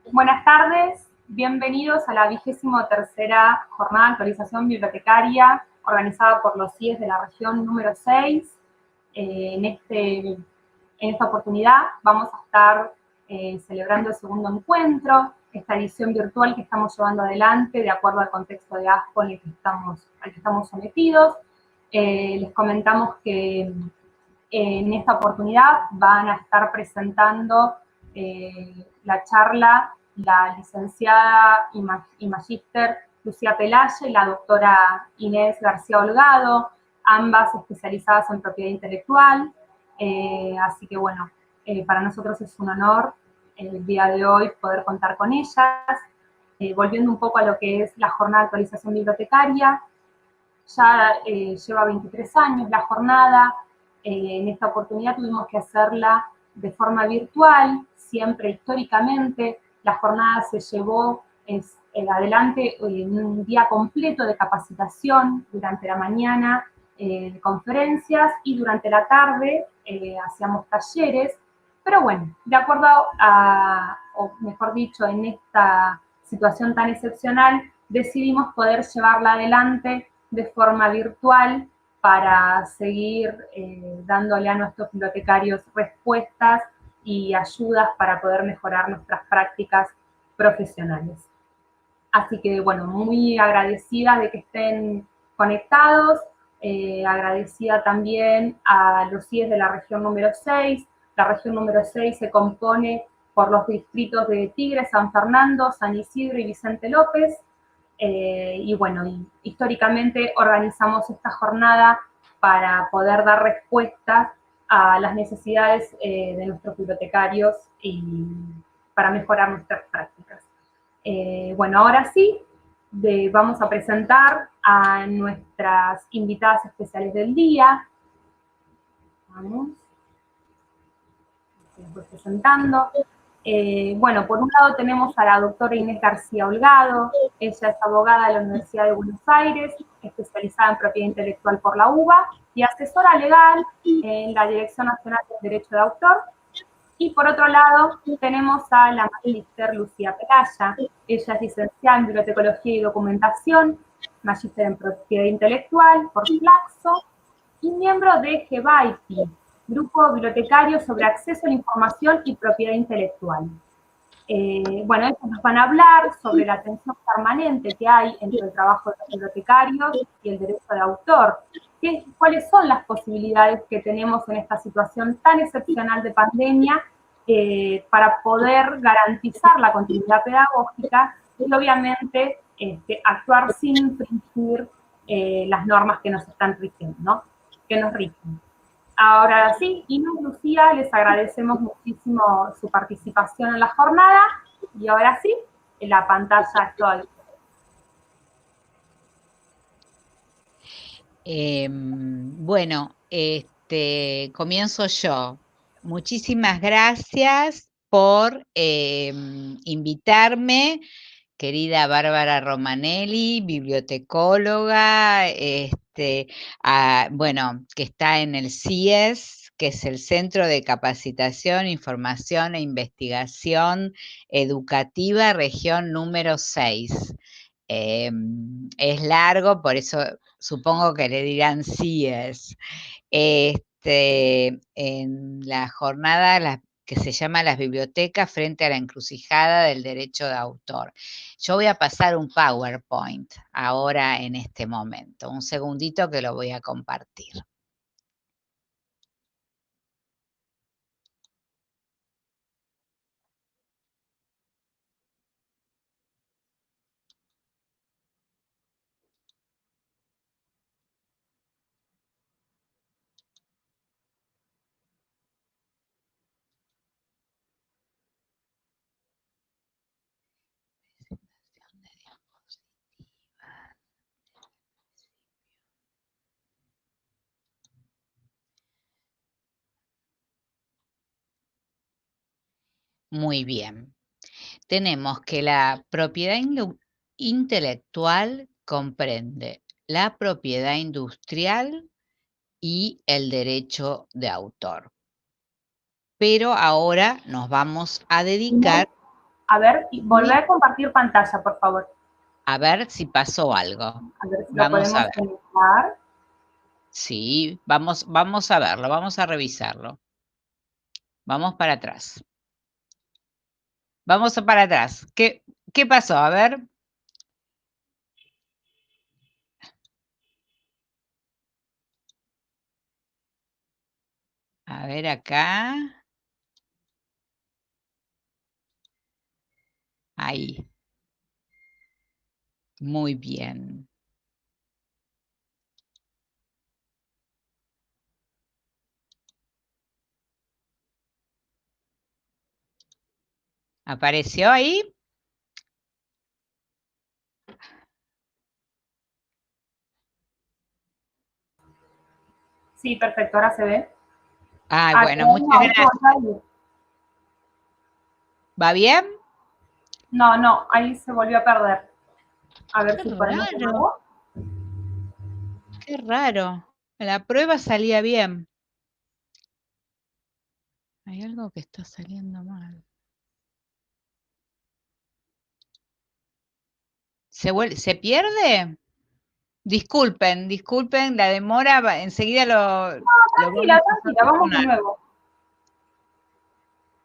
Buenas tardes, bienvenidos a la 23ª jornada de actualización bibliotecaria organizada por los CIES de la región número 6. En esta oportunidad vamos a estar celebrando el segundo encuentro, esta edición virtual que estamos llevando adelante de acuerdo al contexto de ASCO al que estamos sometidos. Les comentamos que en esta oportunidad van a estar presentando la charla la licenciada y magíster Lucía Pelaye y la doctora Inés García Holgado, ambas especializadas en propiedad intelectual. Así que bueno, para nosotros es un honor el día de hoy poder contar con ellas. Volviendo un poco a lo que es la jornada de actualización bibliotecaria, ya lleva 23 años la jornada. En esta oportunidad tuvimos que hacerla de forma virtual, siempre históricamente. La jornada se llevó adelante en un día completo de capacitación, durante la mañana de conferencias y durante la tarde hacíamos talleres. Pero bueno, de acuerdo o mejor dicho, en esta situación tan excepcional, decidimos poder llevarla adelante de forma virtual para seguir dándole a nuestros bibliotecarios respuestas y ayudas para poder mejorar nuestras prácticas profesionales. Así que, bueno, muy agradecida de que estén conectados, agradecida también a los CIES de la región número 6. La región número 6 se compone por los distritos de Tigre, San Fernando, San Isidro y Vicente López. Y bueno, históricamente organizamos esta jornada para poder dar respuestas a las necesidades de nuestros bibliotecarios y para mejorar nuestras prácticas. Bueno, ahora sí, vamos a presentar a nuestras invitadas especiales del día. Vamos, les voy presentando. Bueno, por un lado tenemos a la doctora Inés García Holgado. Ella es abogada de la Universidad de Buenos Aires, especializada en propiedad intelectual por la UBA y asesora legal en la Dirección Nacional del Derecho de Autor. Y por otro lado tenemos a la magíster Lucía Pelaya. Ella es licenciada en Bibliotecología y Documentación, magíster en Propiedad Intelectual por Flaxo y miembro de GBAIPI, Grupo Bibliotecario sobre Acceso a la Información y Propiedad Intelectual. Bueno, ellos nos van a hablar sobre la tensión permanente que hay entre el trabajo de los bibliotecarios y el derecho de autor. ¿Cuáles son las posibilidades que tenemos en esta situación tan excepcional de pandemia para poder garantizar la continuidad pedagógica y obviamente actuar sin infringir las normas que nos están rigiendo, ¿no? Que nos rigen? Ahora sí, Inés, Lucía, les agradecemos muchísimo su participación en la jornada y ahora sí, la pantalla es toda. Bueno, comienzo yo. Muchísimas gracias por invitarme, querida Bárbara Romanelli, bibliotecóloga, bueno, que está en el CIES, que es el Centro de Capacitación, Información e Investigación Educativa, región número 6. Es largo, por eso supongo que le dirán CIES. En la jornada que se llama Las bibliotecas frente a la encrucijada del derecho de autor. Yo voy a pasar un PowerPoint ahora en este momento. Un segundito que lo voy a compartir. Muy bien. Tenemos que la propiedad intelectual comprende la propiedad industrial y el derecho de autor. Pero ahora nos vamos a dedicar A ver, y volver a compartir pantalla, por favor. A ver si pasó algo. A ver si lo Vamos a podemos ver. conectar. Sí, vamos a verlo, vamos a revisarlo. Vamos para atrás. Vamos para atrás. ¿Qué pasó? A ver. A ver acá. Ahí. Muy bien. ¿Apareció ahí? Sí, perfecto, ahora se ve. Ah, Ah, bueno, no, muchas ahí se gracias. volvió a ir. ¿Va bien? No, ahí se volvió a perder. A ver Qué si ponemos de raro, nuevo. qué raro. La prueba salía bien. Hay algo que está saliendo mal. ¿Se pierde? Disculpen la demora, enseguida lo vamos Tranquila, a tranquila, vamos de solucionar. nuevo.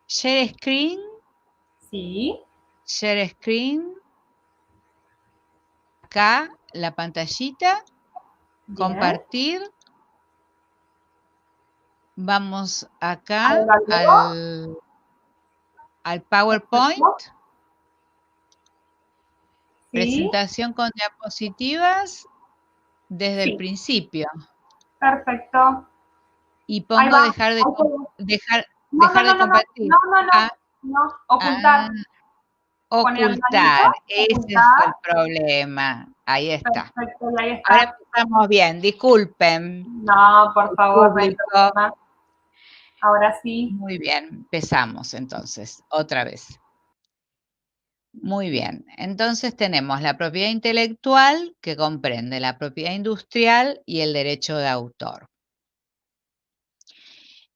Share screen, Sí. share screen. Acá la pantallita, Bien. compartir. Vamos Ahí acá va luego. al PowerPoint. Perfecto. Sí. Presentación con diapositivas desde el Sí. principio. Perfecto. Y Ahí pongo va. dejar de, Ahí se- No, no, dejar no, de no, no, compartir. no, no, no, Ah, no. ah, Ocultar. Poner la manito, ocultar. Ese fue el ocultar. problema. Ahí está. Perfecto, y ahí Ahora está. empezamos bien. Disculpen, No, por el favor, no hay público. problema. Ahora sí. Muy bien. Empezamos entonces, otra vez. Muy bien. Entonces tenemos la propiedad intelectual, que comprende la propiedad industrial y el derecho de autor.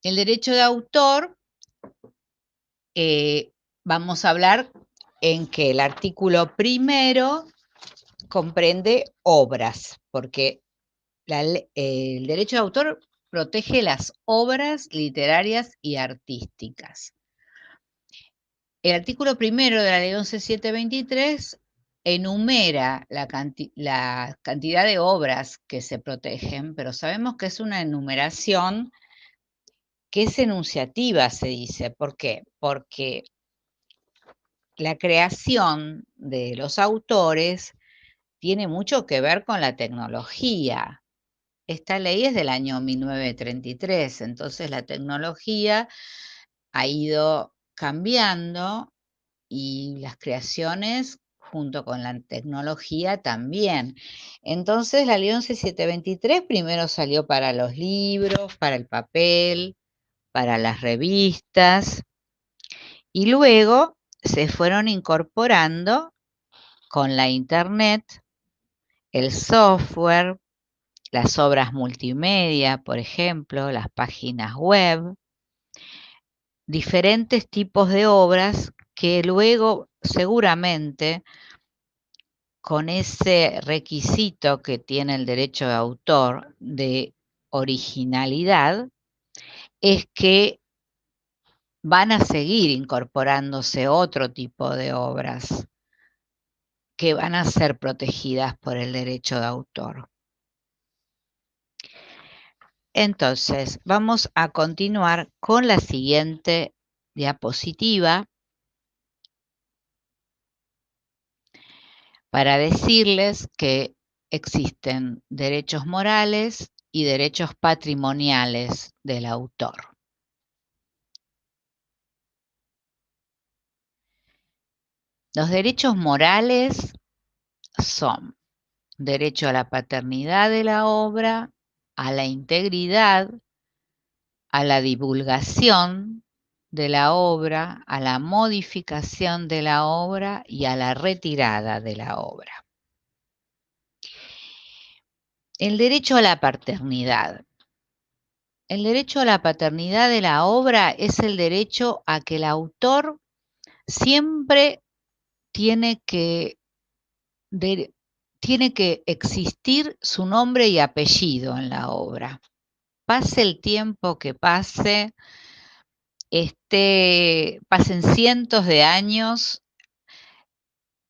El derecho de autor, vamos a hablar en que el artículo primero comprende obras, porque el derecho de autor protege las obras literarias y artísticas. El artículo primero de la ley 11.723 enumera la cantidad de obras que se protegen, pero sabemos que es una enumeración que es enunciativa, se dice. ¿Por qué? Porque la creación de los autores tiene mucho que ver con la tecnología. Esta ley es del año 1933, entonces la tecnología ha ido cambiando y las creaciones junto con la tecnología también. Entonces la ley 11.723 primero salió para los libros, para el papel, para las revistas, y luego se fueron incorporando con la internet, el software, las obras multimedia, por ejemplo, las páginas web, diferentes tipos de obras que luego seguramente con ese requisito que tiene el derecho de autor de originalidad, es que van a seguir incorporándose otro tipo de obras que van a ser protegidas por el derecho de autor. Entonces, vamos a continuar con la siguiente diapositiva para decirles que existen derechos morales y derechos patrimoniales del autor. Los derechos morales son derecho a la paternidad de la obra, a la integridad, a la divulgación de la obra, a la modificación de la obra y a la retirada de la obra. El derecho a la paternidad. El derecho a la paternidad de la obra es el derecho a que el autor siempre tiene que existir su nombre y apellido en la obra. Pase el tiempo que pase, pasen cientos de años,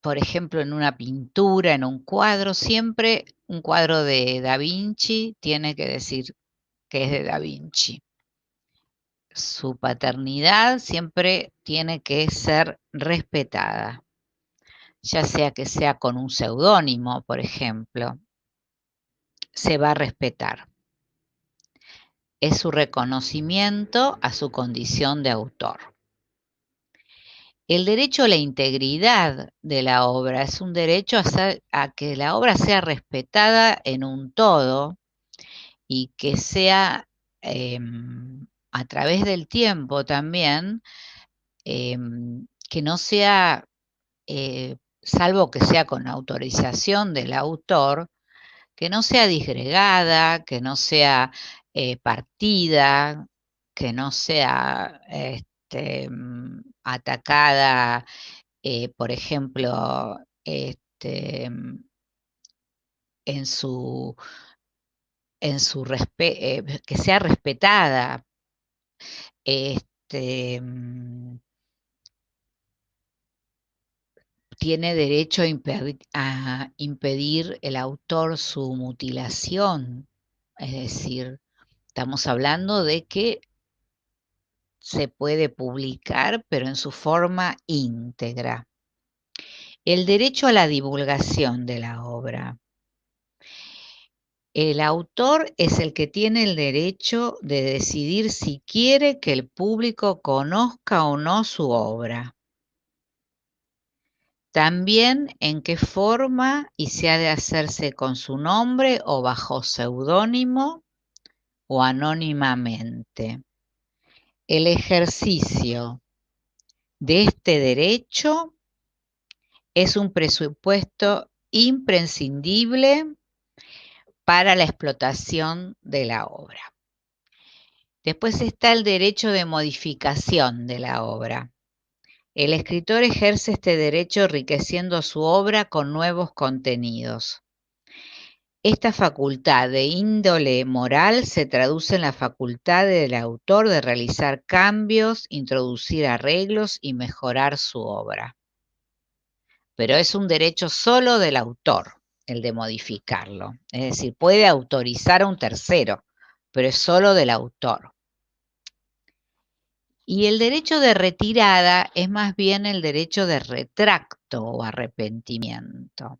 por ejemplo, en una pintura, en un cuadro, siempre un cuadro de Da Vinci tiene que decir que es de Da Vinci. Su paternidad siempre tiene que ser respetada, ya sea que sea con un seudónimo, por ejemplo, se va a respetar. Es su reconocimiento a su condición de autor. El derecho a la integridad de la obra es un derecho a que la obra sea respetada en un todo y que sea a través del tiempo también, que no sea, salvo que sea con autorización del autor, que no sea disgregada, que no sea partida, que no sea atacada, por ejemplo, en su, que sea respetada. Tiene derecho a impedir el autor su mutilación, es decir, estamos hablando de que se puede publicar, pero en su forma íntegra. El derecho a la divulgación de la obra. El autor es el que tiene el derecho de decidir si quiere que el público conozca o no su obra. También en qué forma y si ha de hacerse con su nombre o bajo seudónimo o anónimamente. El ejercicio de este derecho es un presupuesto imprescindible para la explotación de la obra. Después está el derecho de modificación de la obra. El escritor ejerce este derecho enriqueciendo su obra con nuevos contenidos. Esta facultad de índole moral se traduce en la facultad del autor de realizar cambios, introducir arreglos y mejorar su obra. Pero es un derecho solo del autor, el de modificarlo. Es decir, puede autorizar a un tercero, pero es solo del autor. Y el derecho de retirada es más bien el derecho de retracto o arrepentimiento.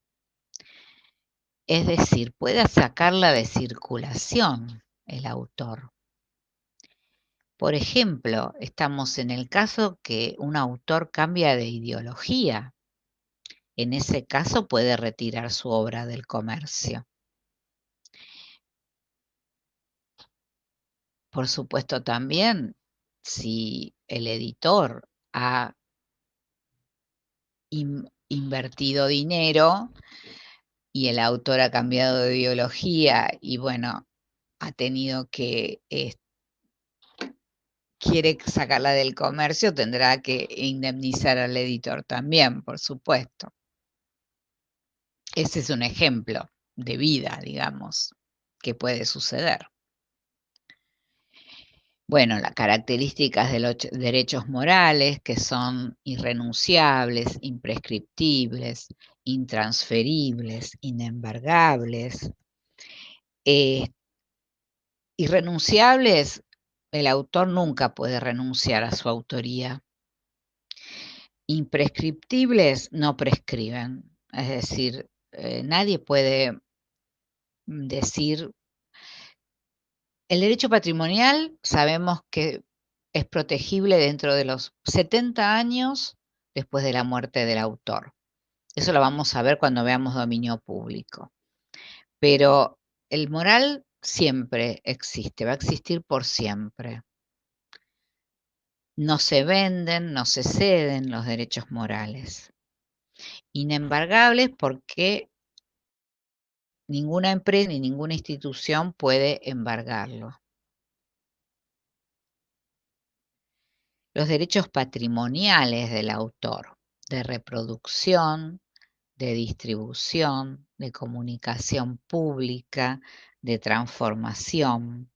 Es decir, puede sacarla de circulación el autor. Por ejemplo, estamos en el caso que un autor cambia de ideología. En ese caso puede retirar su obra del comercio. Por supuesto también, si el editor ha invertido dinero y el autor ha cambiado de ideología y bueno, ha tenido que, quiere sacarla del comercio, tendrá que indemnizar al editor también, por supuesto. Ese es un ejemplo de vida, digamos, que puede suceder. Bueno, las características de los derechos morales, que son irrenunciables, imprescriptibles, intransferibles, inembargables. Irrenunciables, el autor nunca puede renunciar a su autoría. Imprescriptibles no prescriben, es decir, nadie puede decir. El derecho patrimonial sabemos que es protegible dentro de los 70 años después de la muerte del autor. Eso lo vamos a ver cuando veamos dominio público. Pero el moral siempre existe, va a existir por siempre. No se venden, no se ceden los derechos morales. Inembargables porque ninguna empresa ni ninguna institución puede embargarlo. los derechos patrimoniales del autor, de reproducción, de distribución, de comunicación pública, de transformación.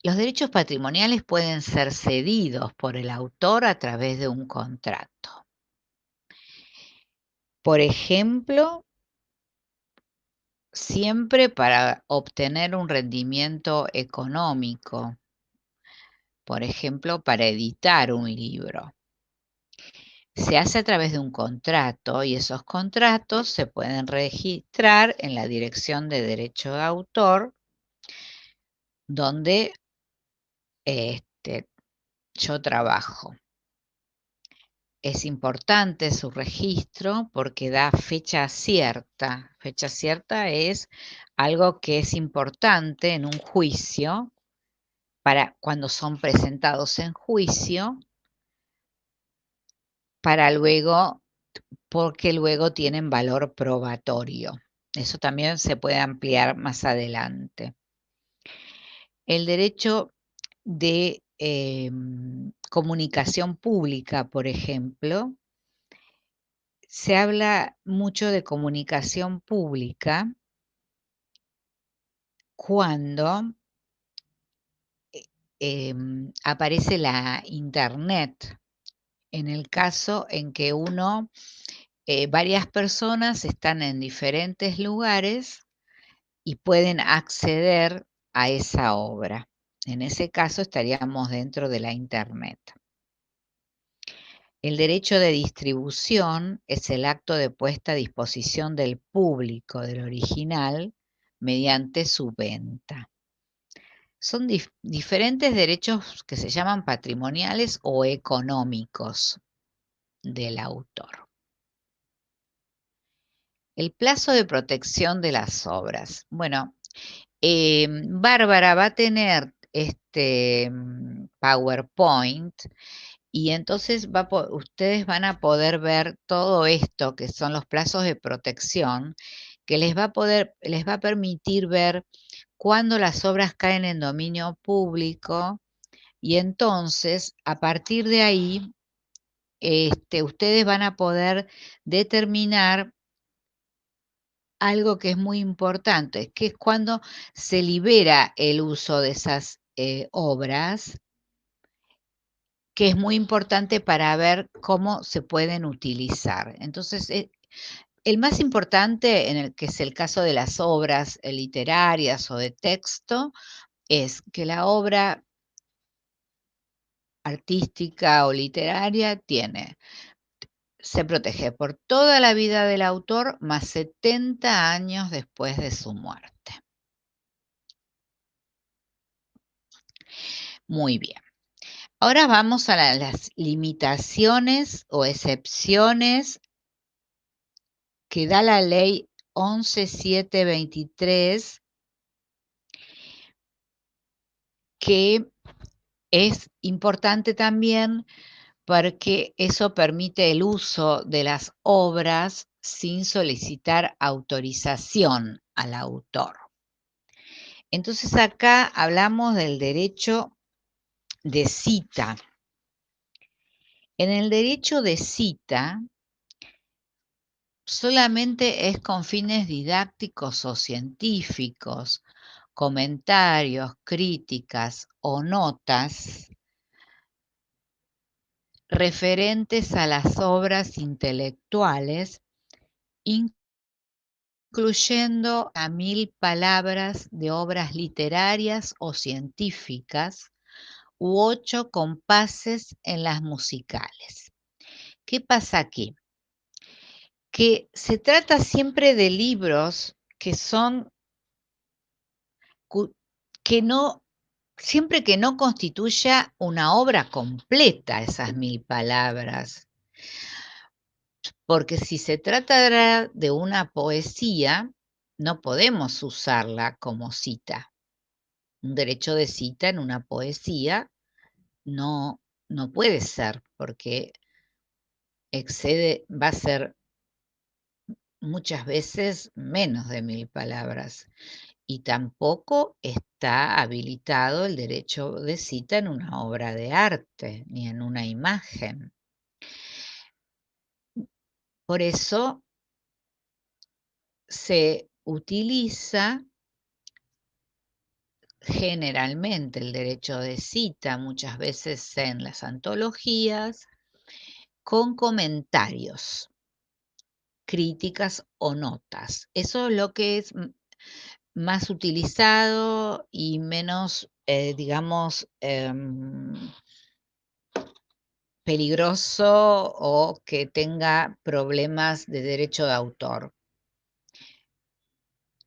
Los derechos patrimoniales pueden ser cedidos por el autor a través de un contrato. Por ejemplo, siempre para obtener un rendimiento económico, por ejemplo, para editar un libro. Se hace a través de un contrato y esos contratos se pueden registrar en la Dirección de Derecho de Autor, donde yo trabajo. Es importante su registro porque da fecha cierta. Fecha cierta es algo que es importante en un juicio para cuando son presentados en juicio, para luego, porque luego tienen valor probatorio. Eso también se puede ampliar más adelante. El derecho de comunicación pública, por ejemplo, se habla mucho de comunicación pública cuando aparece la Internet, en el caso en que varias personas están en diferentes lugares y pueden acceder a esa obra. En ese caso estaríamos dentro de la Internet. El derecho de distribución es el acto de puesta a disposición del público del original mediante su venta. Son diferentes derechos que se llaman patrimoniales o económicos del autor. El plazo de protección de las obras. Bueno, Bárbara va a tener este PowerPoint y entonces ustedes van a poder ver todo esto que son los plazos de protección que les va a permitir ver cuándo las obras caen en dominio público y entonces a partir de ahí ustedes van a poder determinar algo que es muy importante, que es cuando se libera el uso de esas obras, que es muy importante para ver cómo se pueden utilizar. Entonces, el más importante, que es el caso de las obras literarias o de texto, es que la obra artística o literaria se protege por toda la vida del autor más 70 años después de su muerte. Muy bien. Ahora vamos a las limitaciones o excepciones que da la ley 11.723, que es importante también porque eso permite el uso de las obras sin solicitar autorización al autor. Entonces acá hablamos del derecho de cita. En el derecho de cita solamente es con fines didácticos o científicos, comentarios, críticas o notas referentes a las obras intelectuales, incluyendo a 1000 palabras de obras literarias o científicas u 8 compases en las musicales. ¿Qué pasa aquí? Que se trata siempre de libros que son que no, siempre que no constituya una obra completa esas 1000 palabras. Porque si se trata de una poesía, no podemos usarla como cita. Un derecho de cita en una poesía no puede ser, porque va a ser muchas veces menos de 1000 palabras. y tampoco está habilitado el derecho de cita en una obra de arte ni en una imagen. Por eso se utiliza generalmente el derecho de cita, muchas veces en las antologías, con comentarios, críticas o notas. Eso es lo que es más utilizado y menos, digamos, peligroso o que tenga problemas de derecho de autor.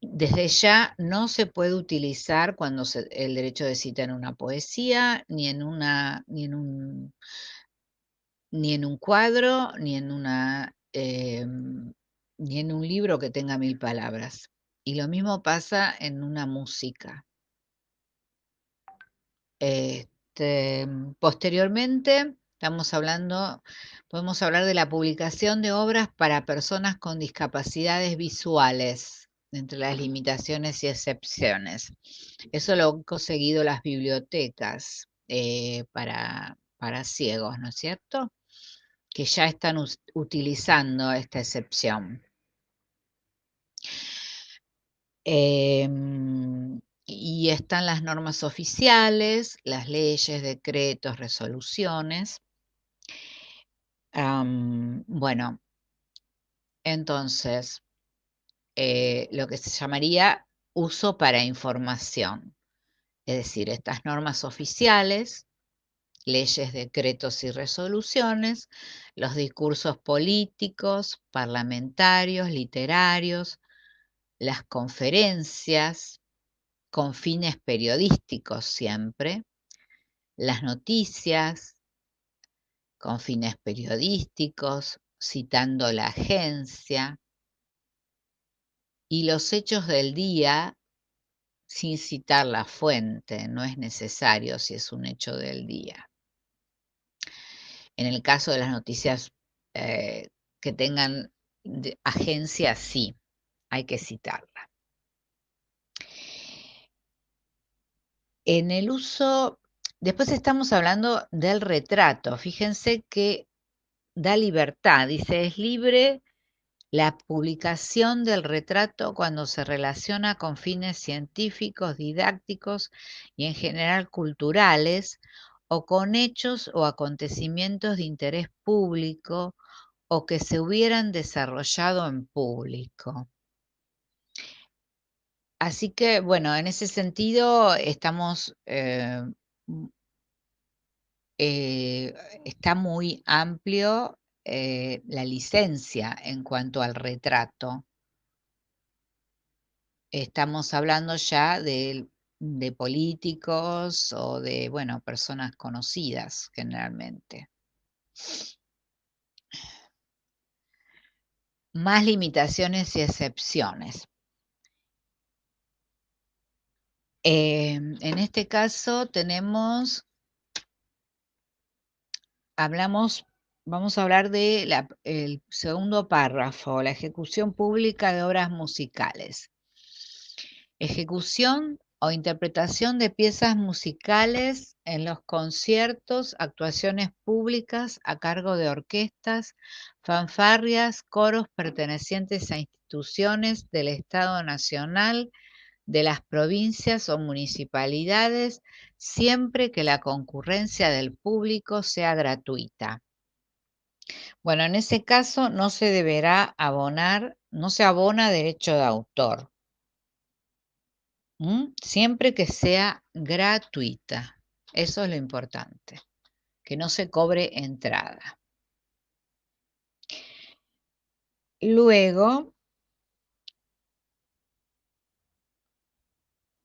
Desde ya no se puede utilizar cuando el derecho de cita en una poesía, ni en un cuadro, ni en un libro que tenga 1000 palabras. Y lo mismo pasa en una música. Posteriormente, podemos hablar de la publicación de obras para personas con discapacidades visuales, entre las limitaciones y excepciones. Eso lo han conseguido las bibliotecas para ciegos, ¿no es cierto? Que ya están utilizando esta excepción. Y están las normas oficiales, las leyes, decretos, resoluciones. Bueno, entonces, lo que se llamaría uso para información, es decir, estas normas oficiales, leyes, decretos y resoluciones, los discursos políticos, parlamentarios, literarios, las conferencias, con fines periodísticos siempre, las noticias, con fines periodísticos, citando la agencia, y los hechos del día sin citar la fuente, no es necesario si es un hecho del día. En el caso de las noticias que tengan agencia, sí, hay que citarla. En el uso, después estamos hablando del retrato. Fíjense que da libertad, dice, es libre la publicación del retrato cuando se relaciona con fines científicos, didácticos y en general culturales, o con hechos o acontecimientos de interés público o que se hubieran desarrollado en público. Así que, bueno, en ese sentido estamos, está muy amplio la licencia en cuanto al retrato. Estamos hablando ya de políticos o de, bueno, personas conocidas generalmente. Más limitaciones y excepciones. En este caso vamos a hablar de el segundo párrafo, la ejecución pública de obras musicales. Ejecución o interpretación de piezas musicales en los conciertos, actuaciones públicas a cargo de orquestas, fanfarrias, coros pertenecientes a instituciones del Estado Nacional, de las provincias o municipalidades, siempre que la concurrencia del público sea gratuita. Bueno, en ese caso no se deberá abonar, no se abona derecho de autor. Siempre que sea gratuita. Eso es lo importante, que no se cobre entrada. Luego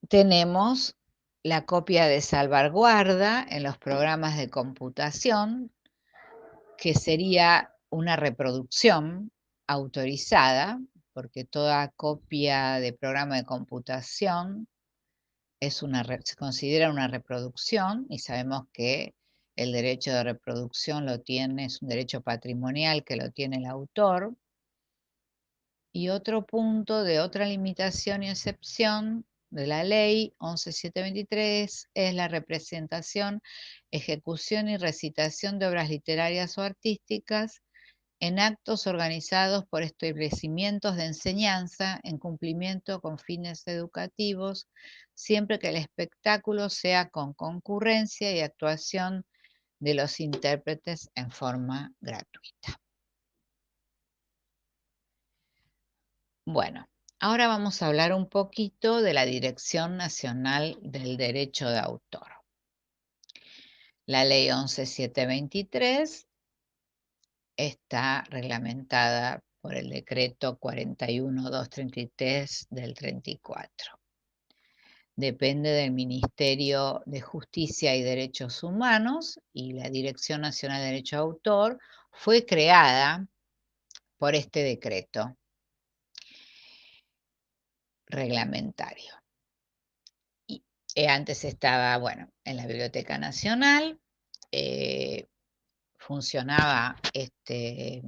tenemos la copia de salvaguarda en los programas de computación, que sería una reproducción autorizada, porque toda copia de programa de computación se considera una reproducción y sabemos que el derecho de reproducción es un derecho patrimonial que lo tiene el autor. Y otro punto de otra limitación y excepción de la ley 11.723 es la representación, ejecución y recitación de obras literarias o artísticas en actos organizados por establecimientos de enseñanza en cumplimiento con fines educativos, siempre que el espectáculo sea con concurrencia y actuación de los intérpretes en forma gratuita. Bueno, ahora vamos a hablar un poquito de la Dirección Nacional del Derecho de Autor. La ley 11.723 está reglamentada por el decreto 41.233 del 34. Depende del Ministerio de Justicia y Derechos Humanos y la Dirección Nacional de Derecho de Autor fue creada por este decreto reglamentario. Y, antes estaba, bueno, en la Biblioteca Nacional, funcionaba el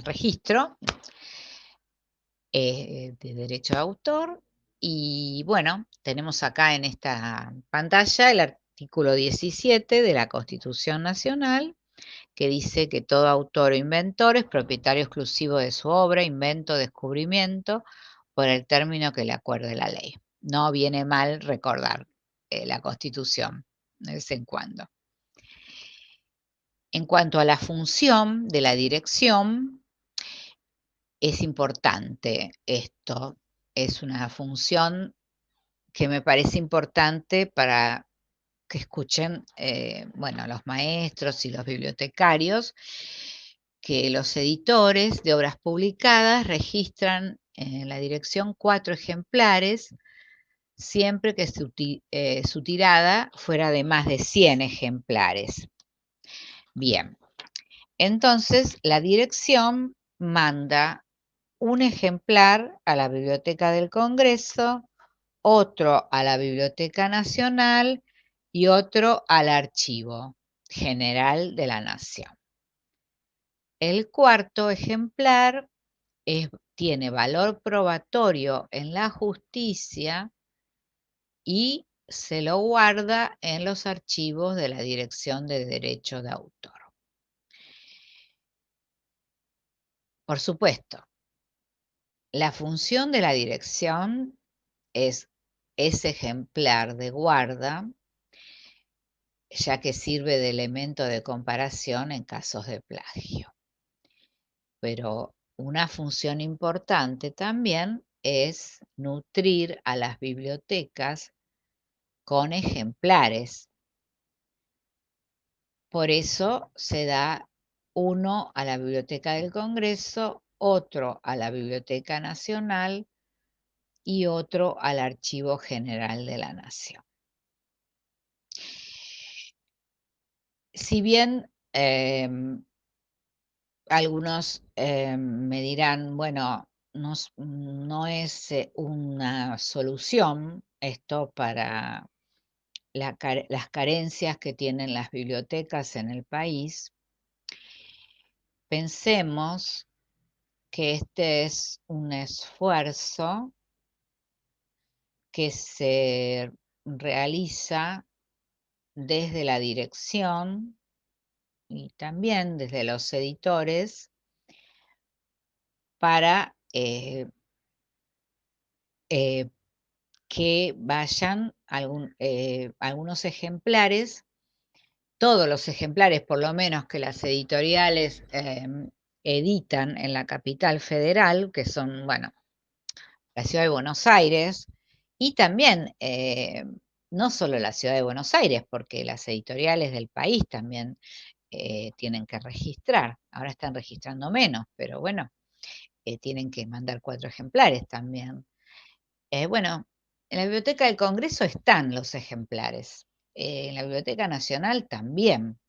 registro de derecho de autor. Y bueno, tenemos acá en esta pantalla el artículo 17 de la Constitución Nacional, que dice que todo autor o inventor es propietario exclusivo de su obra, invento, descubrimiento, por el término que le acuerde la ley. No viene mal recordar la Constitución de vez en cuando. En cuanto a la función de la dirección, es importante esto. Es una función que me parece importante para que escuchen, bueno, los maestros y los bibliotecarios, que los editores de obras publicadas registran en la dirección 4 ejemplares, siempre que su tirada fuera de más de 100 ejemplares. Bien, entonces la dirección manda un ejemplar a la Biblioteca del Congreso, otro a la Biblioteca Nacional y otro al Archivo General de la Nación. El cuarto ejemplar tiene valor probatorio en la justicia y se lo guarda en los archivos de la Dirección de Derecho de Autor. Por supuesto, la función de la dirección es ese ejemplar de guarda, ya que sirve de elemento de comparación en casos de plagio. Pero una función importante también es nutrir a las bibliotecas con ejemplares. Por eso se da uno a la Biblioteca del Congreso, otro a la Biblioteca Nacional y otro al Archivo General de la Nación. Si bien algunos me dirán, bueno, no es una solución esto para las carencias que tienen las bibliotecas en el país, pensemos que este es un esfuerzo que se realiza desde la dirección y también desde los editores para que vayan algunos ejemplares, todos los ejemplares por lo menos que las editoriales editan en la capital federal, que son, bueno, la ciudad de Buenos Aires, y también no solo la ciudad de Buenos Aires, porque las editoriales del país también tienen que registrar. Ahora están registrando menos, pero bueno, tienen que mandar 4 ejemplares también. Bueno, en la Biblioteca del Congreso están los ejemplares, en la Biblioteca Nacional también.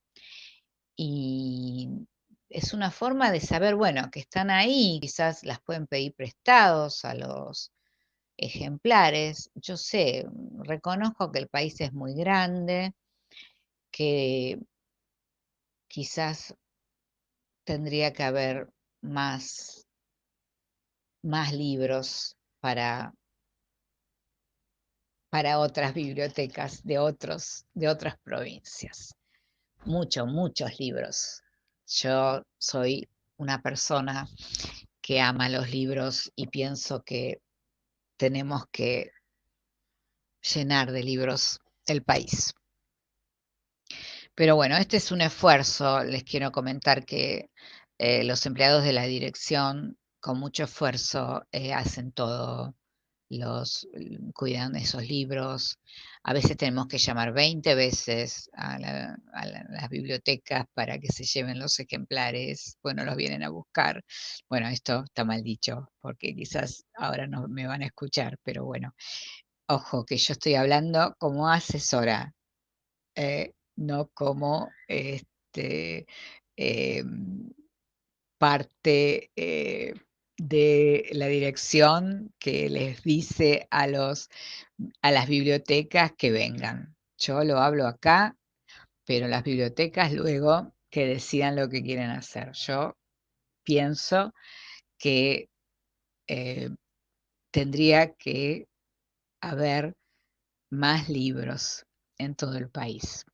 Y es una forma de saber, bueno, que están ahí, quizás las pueden pedir prestados a los ejemplares. Yo sé, reconozco que el país es muy grande, que quizás tendría que haber más más libros para otras bibliotecas de otras provincias. Muchos libros. Yo soy una persona que ama los libros y pienso que tenemos que llenar de libros el país. Pero bueno, este es un esfuerzo. Les quiero comentar que los empleados de la dirección con mucho esfuerzo hacen todo, cuidan esos libros. A veces tenemos que llamar 20 veces a las bibliotecas para que se lleven los ejemplares, bueno, los vienen a buscar. Bueno, esto está mal dicho, porque quizás ahora no me van a escuchar, pero bueno, ojo, que yo estoy hablando como asesora, no como em, parte de la dirección que les dice a las bibliotecas que vengan. Yo lo hablo acá, pero las bibliotecas luego que decidan lo que quieren hacer. Yo pienso que tendría que haber más libros en todo el país.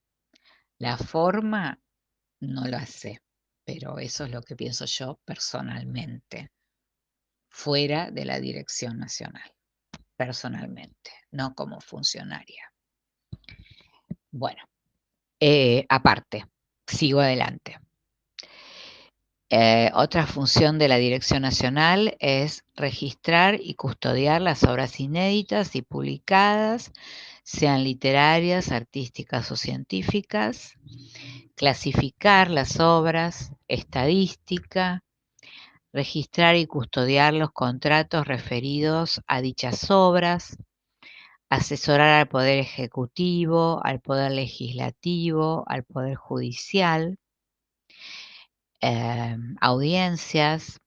La forma no lo sé, pero eso es lo que pienso yo personalmente, fuera de la dirección nacional, personalmente, no como funcionaria. Bueno, aparte, sigo adelante. Otra función de la Dirección Nacional es registrar y custodiar las obras inéditas y publicadas, sean literarias, artísticas o científicas, clasificar las obras, estadística, registrar y custodiar los contratos referidos a dichas obras, asesorar al Poder Ejecutivo, al Poder Legislativo, al Poder Judicial, audiencias.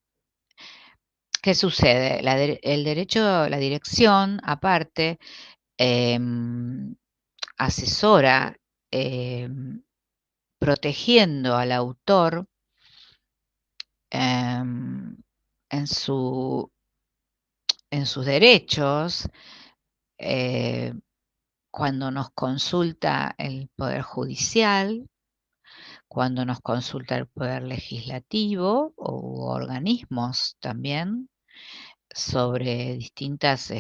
¿Qué sucede? El derecho, la dirección, aparte, asesora protegiendo al autor en sus derechos, cuando nos consulta el Poder Judicial, cuando nos consulta el Poder Legislativo u organismos también sobre distintos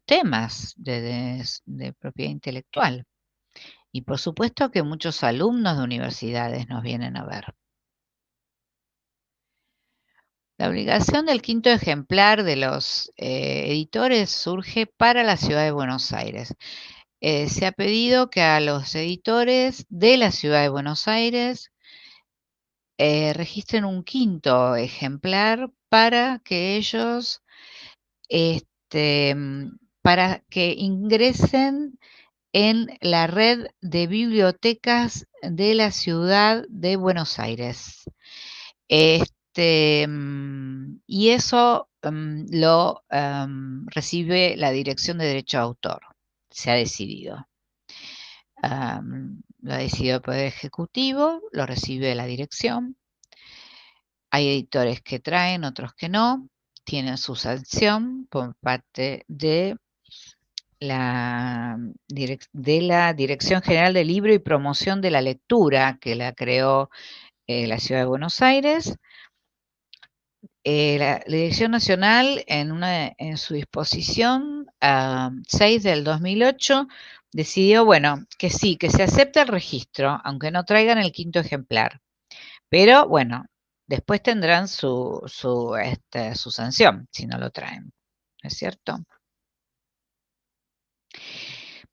temas de propiedad intelectual. Y por supuesto que muchos alumnos de universidades nos vienen a ver. La obligación del quinto ejemplar de los editores surge para la ciudad de Buenos Aires. Se ha pedido que a los editores de la ciudad de Buenos Aires registren un quinto ejemplar para que ellos, para que ingresen en la red de bibliotecas de la ciudad de Buenos Aires. Y eso lo recibe la Dirección de Derecho de Autor. Se ha decidido. Lo ha decidido el Poder Ejecutivo, lo recibe la dirección. Hay editores que traen, otros que no. Tienen su sanción por parte de la Dirección General del Libro y Promoción de la Lectura, que la creó la Ciudad de Buenos Aires. La Dirección Nacional, en su disposición 6 del 2008, decidió, bueno, que sí, que se acepta el registro, aunque no traigan el quinto ejemplar. Pero, bueno, después tendrán su sanción si no lo traen, ¿no es cierto?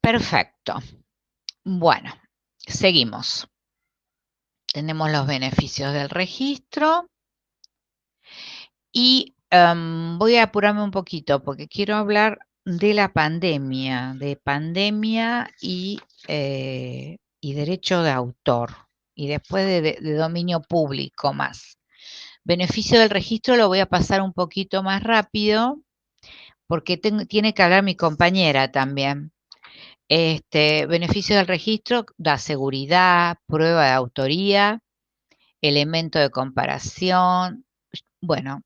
Perfecto. Bueno, seguimos. Tenemos los beneficios del registro. Y voy a apurarme un poquito porque quiero hablar de la pandemia, y derecho de autor, y después de dominio público más. Beneficio del registro lo voy a pasar un poquito más rápido porque tiene que hablar mi compañera también. Beneficio del registro da seguridad, prueba de autoría elemento de comparación. Bueno,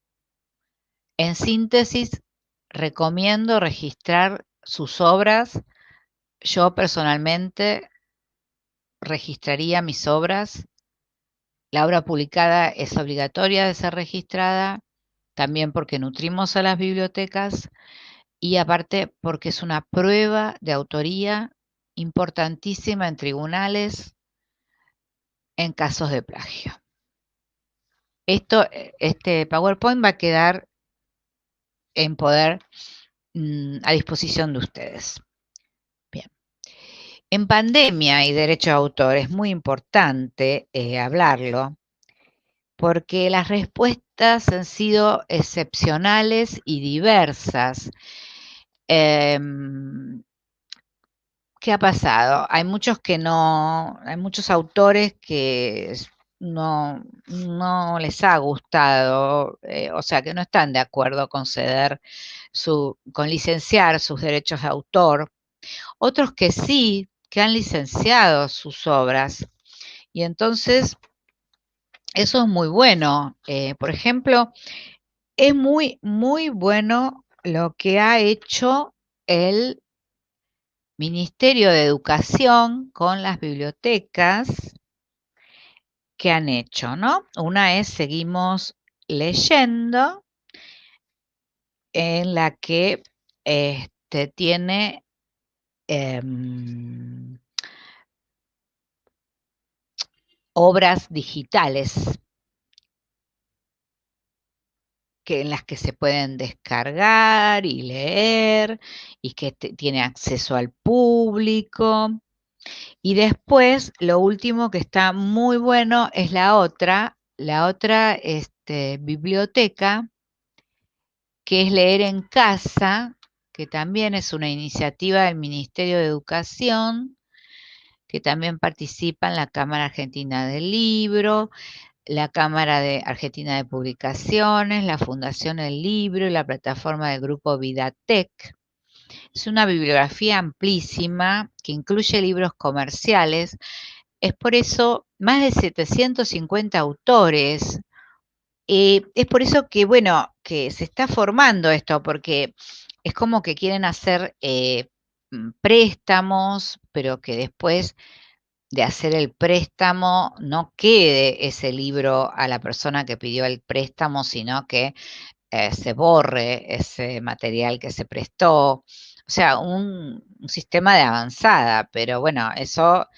en síntesis, recomiendo registrar sus obras. Yo personalmente registraría mis obras. La obra publicada es obligatoria de ser registrada, también porque nutrimos a las bibliotecas y aparte porque es una prueba de autoría importantísima en tribunales en casos de plagio. Este PowerPoint va a quedar en poder a disposición de ustedes. Bien. En pandemia y derecho de autor es muy importante hablarlo porque las respuestas han sido excepcionales y diversas. ¿Qué ha pasado? Hay muchos autores que no les ha gustado, o sea, que no están de acuerdo con con licenciar sus derechos de autor. Otros que sí, que han licenciado sus obras. Y entonces, eso es muy bueno. Por ejemplo, es muy, muy bueno lo que ha hecho el Ministerio de Educación con las bibliotecas que han hecho, ¿no? Una es Seguimos Leyendo, en la que tiene obras digitales en las que se pueden descargar y leer y que tiene acceso al público. Y después, lo último que está muy bueno es la otra biblioteca, que es Leer en Casa, que también es una iniciativa del Ministerio de Educación, que también participa en la Cámara Argentina del Libro, la Cámara Argentina de Publicaciones, la Fundación El Libro y la plataforma del grupo Vidatec. Es una bibliografía amplísima que incluye libros comerciales. Es por eso más de 750 autores. Es por eso que, bueno, que se está formando esto, porque es como que quieren hacer préstamos, pero que después de hacer el préstamo no quede ese libro a la persona que pidió el préstamo, sino que se borre ese material que se prestó. O sea, un sistema de avanzada, pero bueno, eso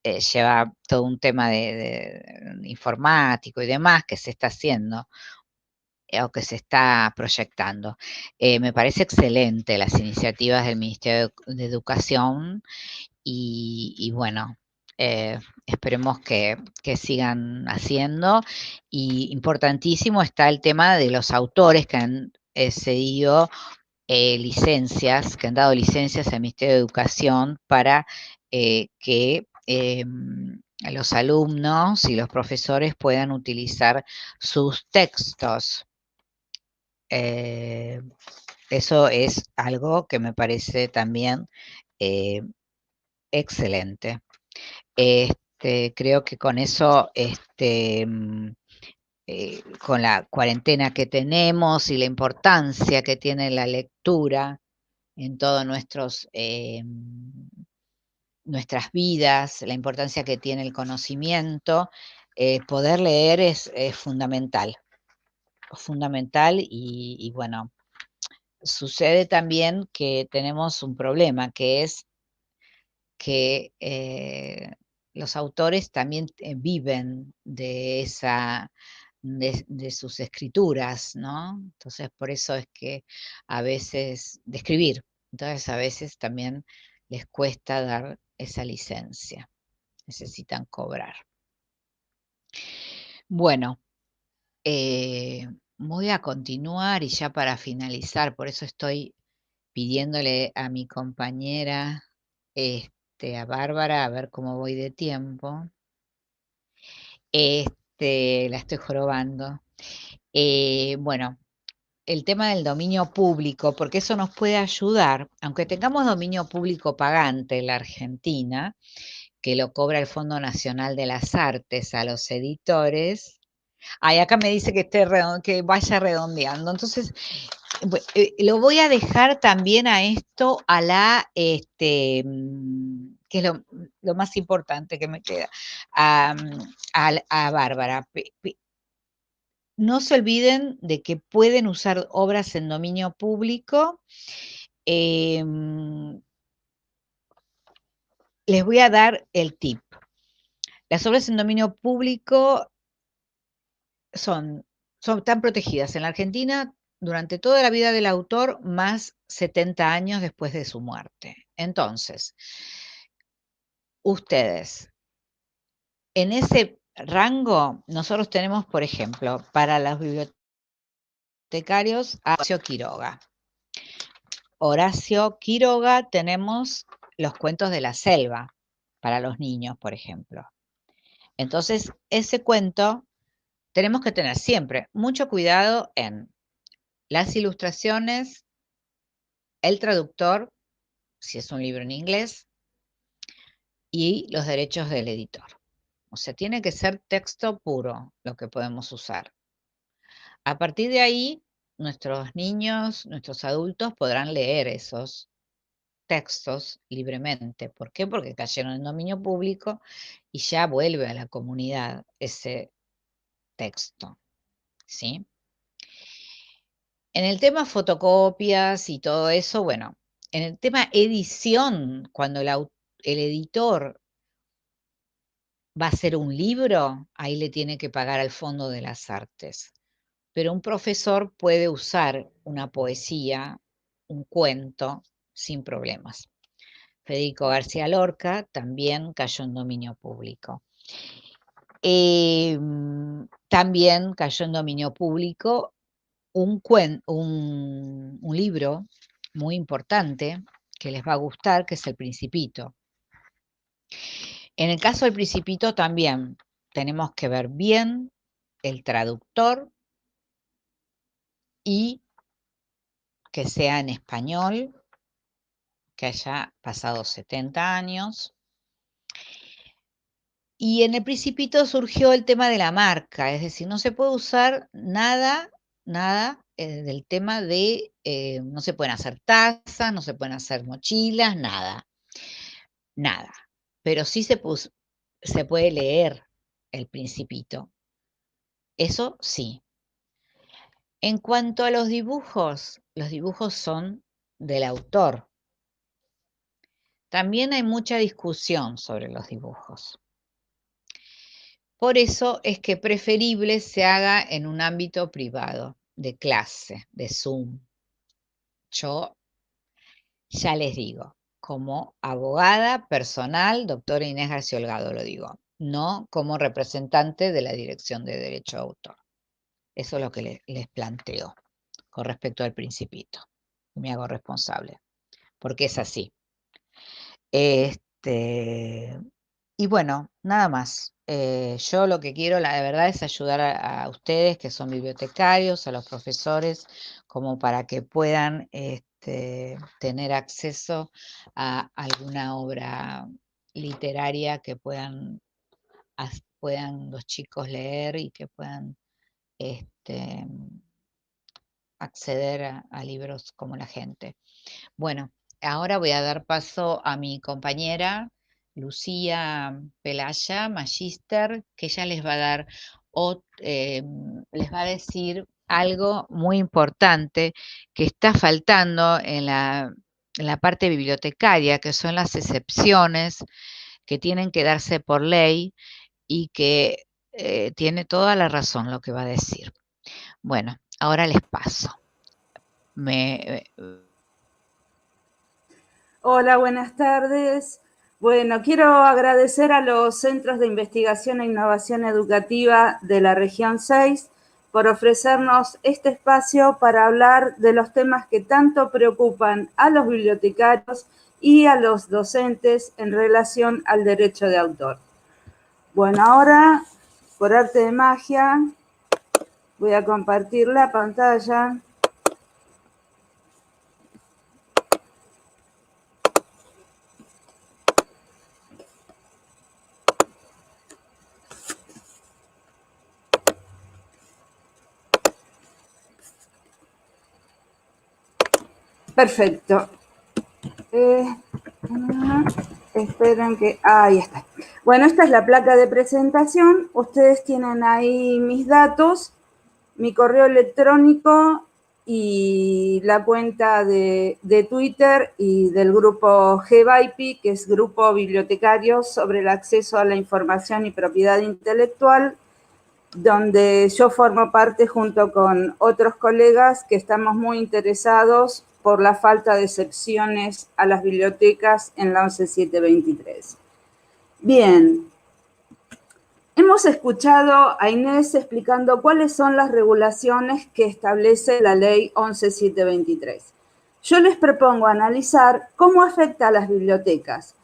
lleva todo un tema de informático y demás que se está haciendo o que se está proyectando. Me parece excelente las iniciativas del Ministerio de Educación y bueno, esperemos que sigan haciendo. Y importantísimo está el tema de los autores que han cedido licencias, que han dado licencias al Ministerio de Educación para que los alumnos y los profesores puedan utilizar sus textos. Eso es algo que me parece también excelente. Creo que con eso, con la cuarentena que tenemos y la importancia que tiene la lectura en todas nuestras vidas, la importancia que tiene el conocimiento, poder leer es fundamental. Fundamental y bueno, sucede también que tenemos un problema, que es que los autores también viven de de sus escrituras, ¿no? Entonces, por eso es que a veces, de escribir, entonces a veces también les cuesta dar esa licencia, necesitan cobrar. Bueno, voy a continuar y ya para finalizar, por eso estoy pidiéndole a mi compañera, a Bárbara, a ver cómo voy de tiempo. La estoy jorobando. Bueno, el tema del dominio público, porque eso nos puede ayudar, aunque tengamos dominio público pagante en la Argentina, que lo cobra el Fondo Nacional de las Artes a los editores. Ay, acá me dice que, que vaya redondeando. Entonces, lo voy a dejar también a esto, a la, que es lo más importante que me queda, a Bárbara. No se olviden de que pueden usar obras en dominio público. Les voy a dar el tip. Las obras en dominio público están protegidas en la Argentina durante toda la vida del autor, más 70 años después de su muerte. Entonces, ustedes, en ese rango, nosotros tenemos, por ejemplo, para los bibliotecarios, a Horacio Quiroga. Horacio Quiroga tenemos los cuentos de la selva, para los niños, por ejemplo. Entonces, ese cuento tenemos que tener siempre mucho cuidado en las ilustraciones, el traductor, si es un libro en inglés, y los derechos del editor. O sea, tiene que ser texto puro lo que podemos usar. A partir de ahí, nuestros niños, nuestros adultos podrán leer esos textos libremente. ¿Por qué? Porque cayeron en dominio público y ya vuelve a la comunidad ese texto, ¿sí? En el tema fotocopias y todo eso, bueno, en el tema edición, cuando el editor va a hacer un libro, ahí le tiene que pagar al Fondo de las Artes. Pero un profesor puede usar una poesía, un cuento, sin problemas. Federico García Lorca también cayó en dominio público. También cayó en dominio público un libro muy importante que les va a gustar, que es El Principito. En el caso del Principito también tenemos que ver bien el traductor y que sea en español, que haya pasado 70 años. Y en El Principito surgió el tema de la marca, es decir, no se puede usar nada del tema de, no se pueden hacer tazas, no se pueden hacer mochilas, nada. Pero sí se puede leer El Principito. Eso sí. En cuanto a los dibujos son del autor. También hay mucha discusión sobre los dibujos. Por eso es que preferible se haga en un ámbito privado, de clase, de Zoom. Yo ya les digo, como abogada personal, doctora Inés García Holgado lo digo, no como representante de la Dirección de Derecho de Autor. Eso es lo que les planteo con respecto al Principito. Me hago responsable, porque es así. Y bueno, nada más. Yo lo que quiero, la verdad, es ayudar a ustedes que son bibliotecarios, a los profesores, como para que puedan tener acceso a alguna obra literaria que puedan los chicos leer y que puedan acceder a libros como la gente. Bueno, ahora voy a dar paso a mi compañera Lucía Pelaya, magíster, que ella les va a dar les va a decir algo muy importante que está faltando en la parte bibliotecaria, que son las excepciones que tienen que darse por ley y que tiene toda la razón lo que va a decir. Bueno, ahora les paso. Hola, buenas tardes. Bueno, quiero agradecer a los Centros de Investigación e Innovación Educativa de la Región 6 por ofrecernos este espacio para hablar de los temas que tanto preocupan a los bibliotecarios y a los docentes en relación al derecho de autor. Bueno, ahora, por arte de magia, voy a compartir la pantalla. Perfecto. Esperen que... ahí está. Bueno, esta es la placa de presentación. Ustedes tienen ahí mis datos, mi correo electrónico y la cuenta de Twitter y del grupo GBIPI, que es Grupo Bibliotecarios sobre el Acceso a la Información y Propiedad Intelectual, donde yo formo parte junto con otros colegas que estamos muy interesados por la falta de excepciones a las bibliotecas en la 11723. Bien, hemos escuchado a Inés explicando cuáles son las regulaciones que establece la ley 11723. Yo les propongo analizar cómo afecta a las bibliotecas,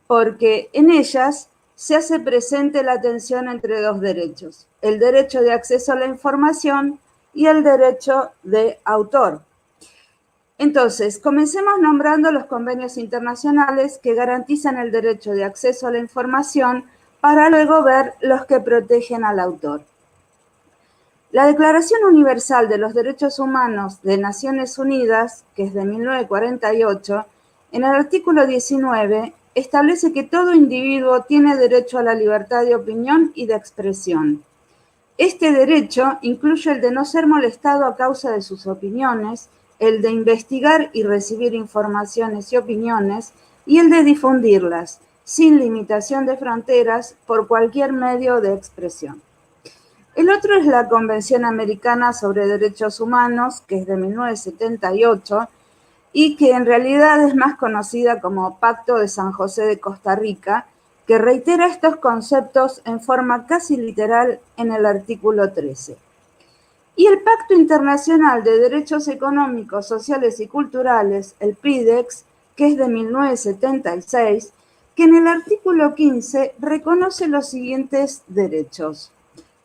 porque en ellas se hace presente la tensión entre dos derechos, el derecho de acceso a la información y el derecho de autor. Entonces, comencemos nombrando los convenios internacionales que garantizan el derecho de acceso a la información para luego ver los que protegen al autor. La Declaración Universal de los Derechos Humanos de Naciones Unidas, que es de 1948, en el artículo 19, establece que todo individuo tiene derecho a la libertad de opinión y de expresión. Este derecho incluye el de no ser molestado a causa de sus opiniones, el de investigar y recibir informaciones y opiniones, y el de difundirlas, sin limitación de fronteras, por cualquier medio de expresión. El otro es la Convención Americana sobre Derechos Humanos, que es de 1978, y que en realidad es más conocida como Pacto de San José de Costa Rica, que reitera estos conceptos en forma casi literal en el artículo 13. Y el Pacto Internacional de Derechos Económicos, Sociales y Culturales, el PIDEX, que es de 1976, que en el artículo 15 reconoce los siguientes derechos.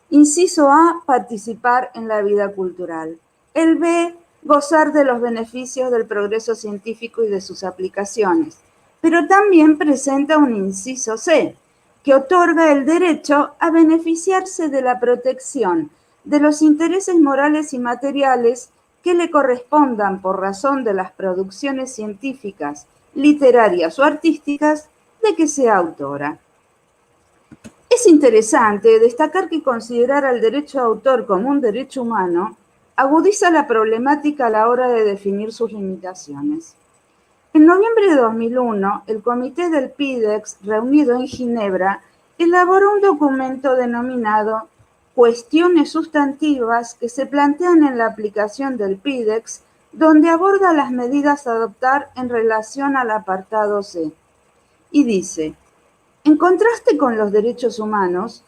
Inciso A, participar en la vida cultural. El B, gozar de los beneficios del progreso científico y de sus aplicaciones. Pero también presenta un inciso C, que otorga el derecho a beneficiarse de la protección de los intereses morales y materiales que le correspondan por razón de las producciones científicas, literarias o artísticas de que sea autora. Es interesante destacar que considerar al derecho de autor como un derecho humano agudiza la problemática a la hora de definir sus limitaciones. En noviembre de 2001, el comité del PIDEX, reunido en Ginebra, elaboró un documento denominado Cuestiones sustantivas que se plantean en la aplicación del PIDEX, donde aborda las medidas a adoptar en relación al apartado C. Y dice: en contraste con los derechos humanos,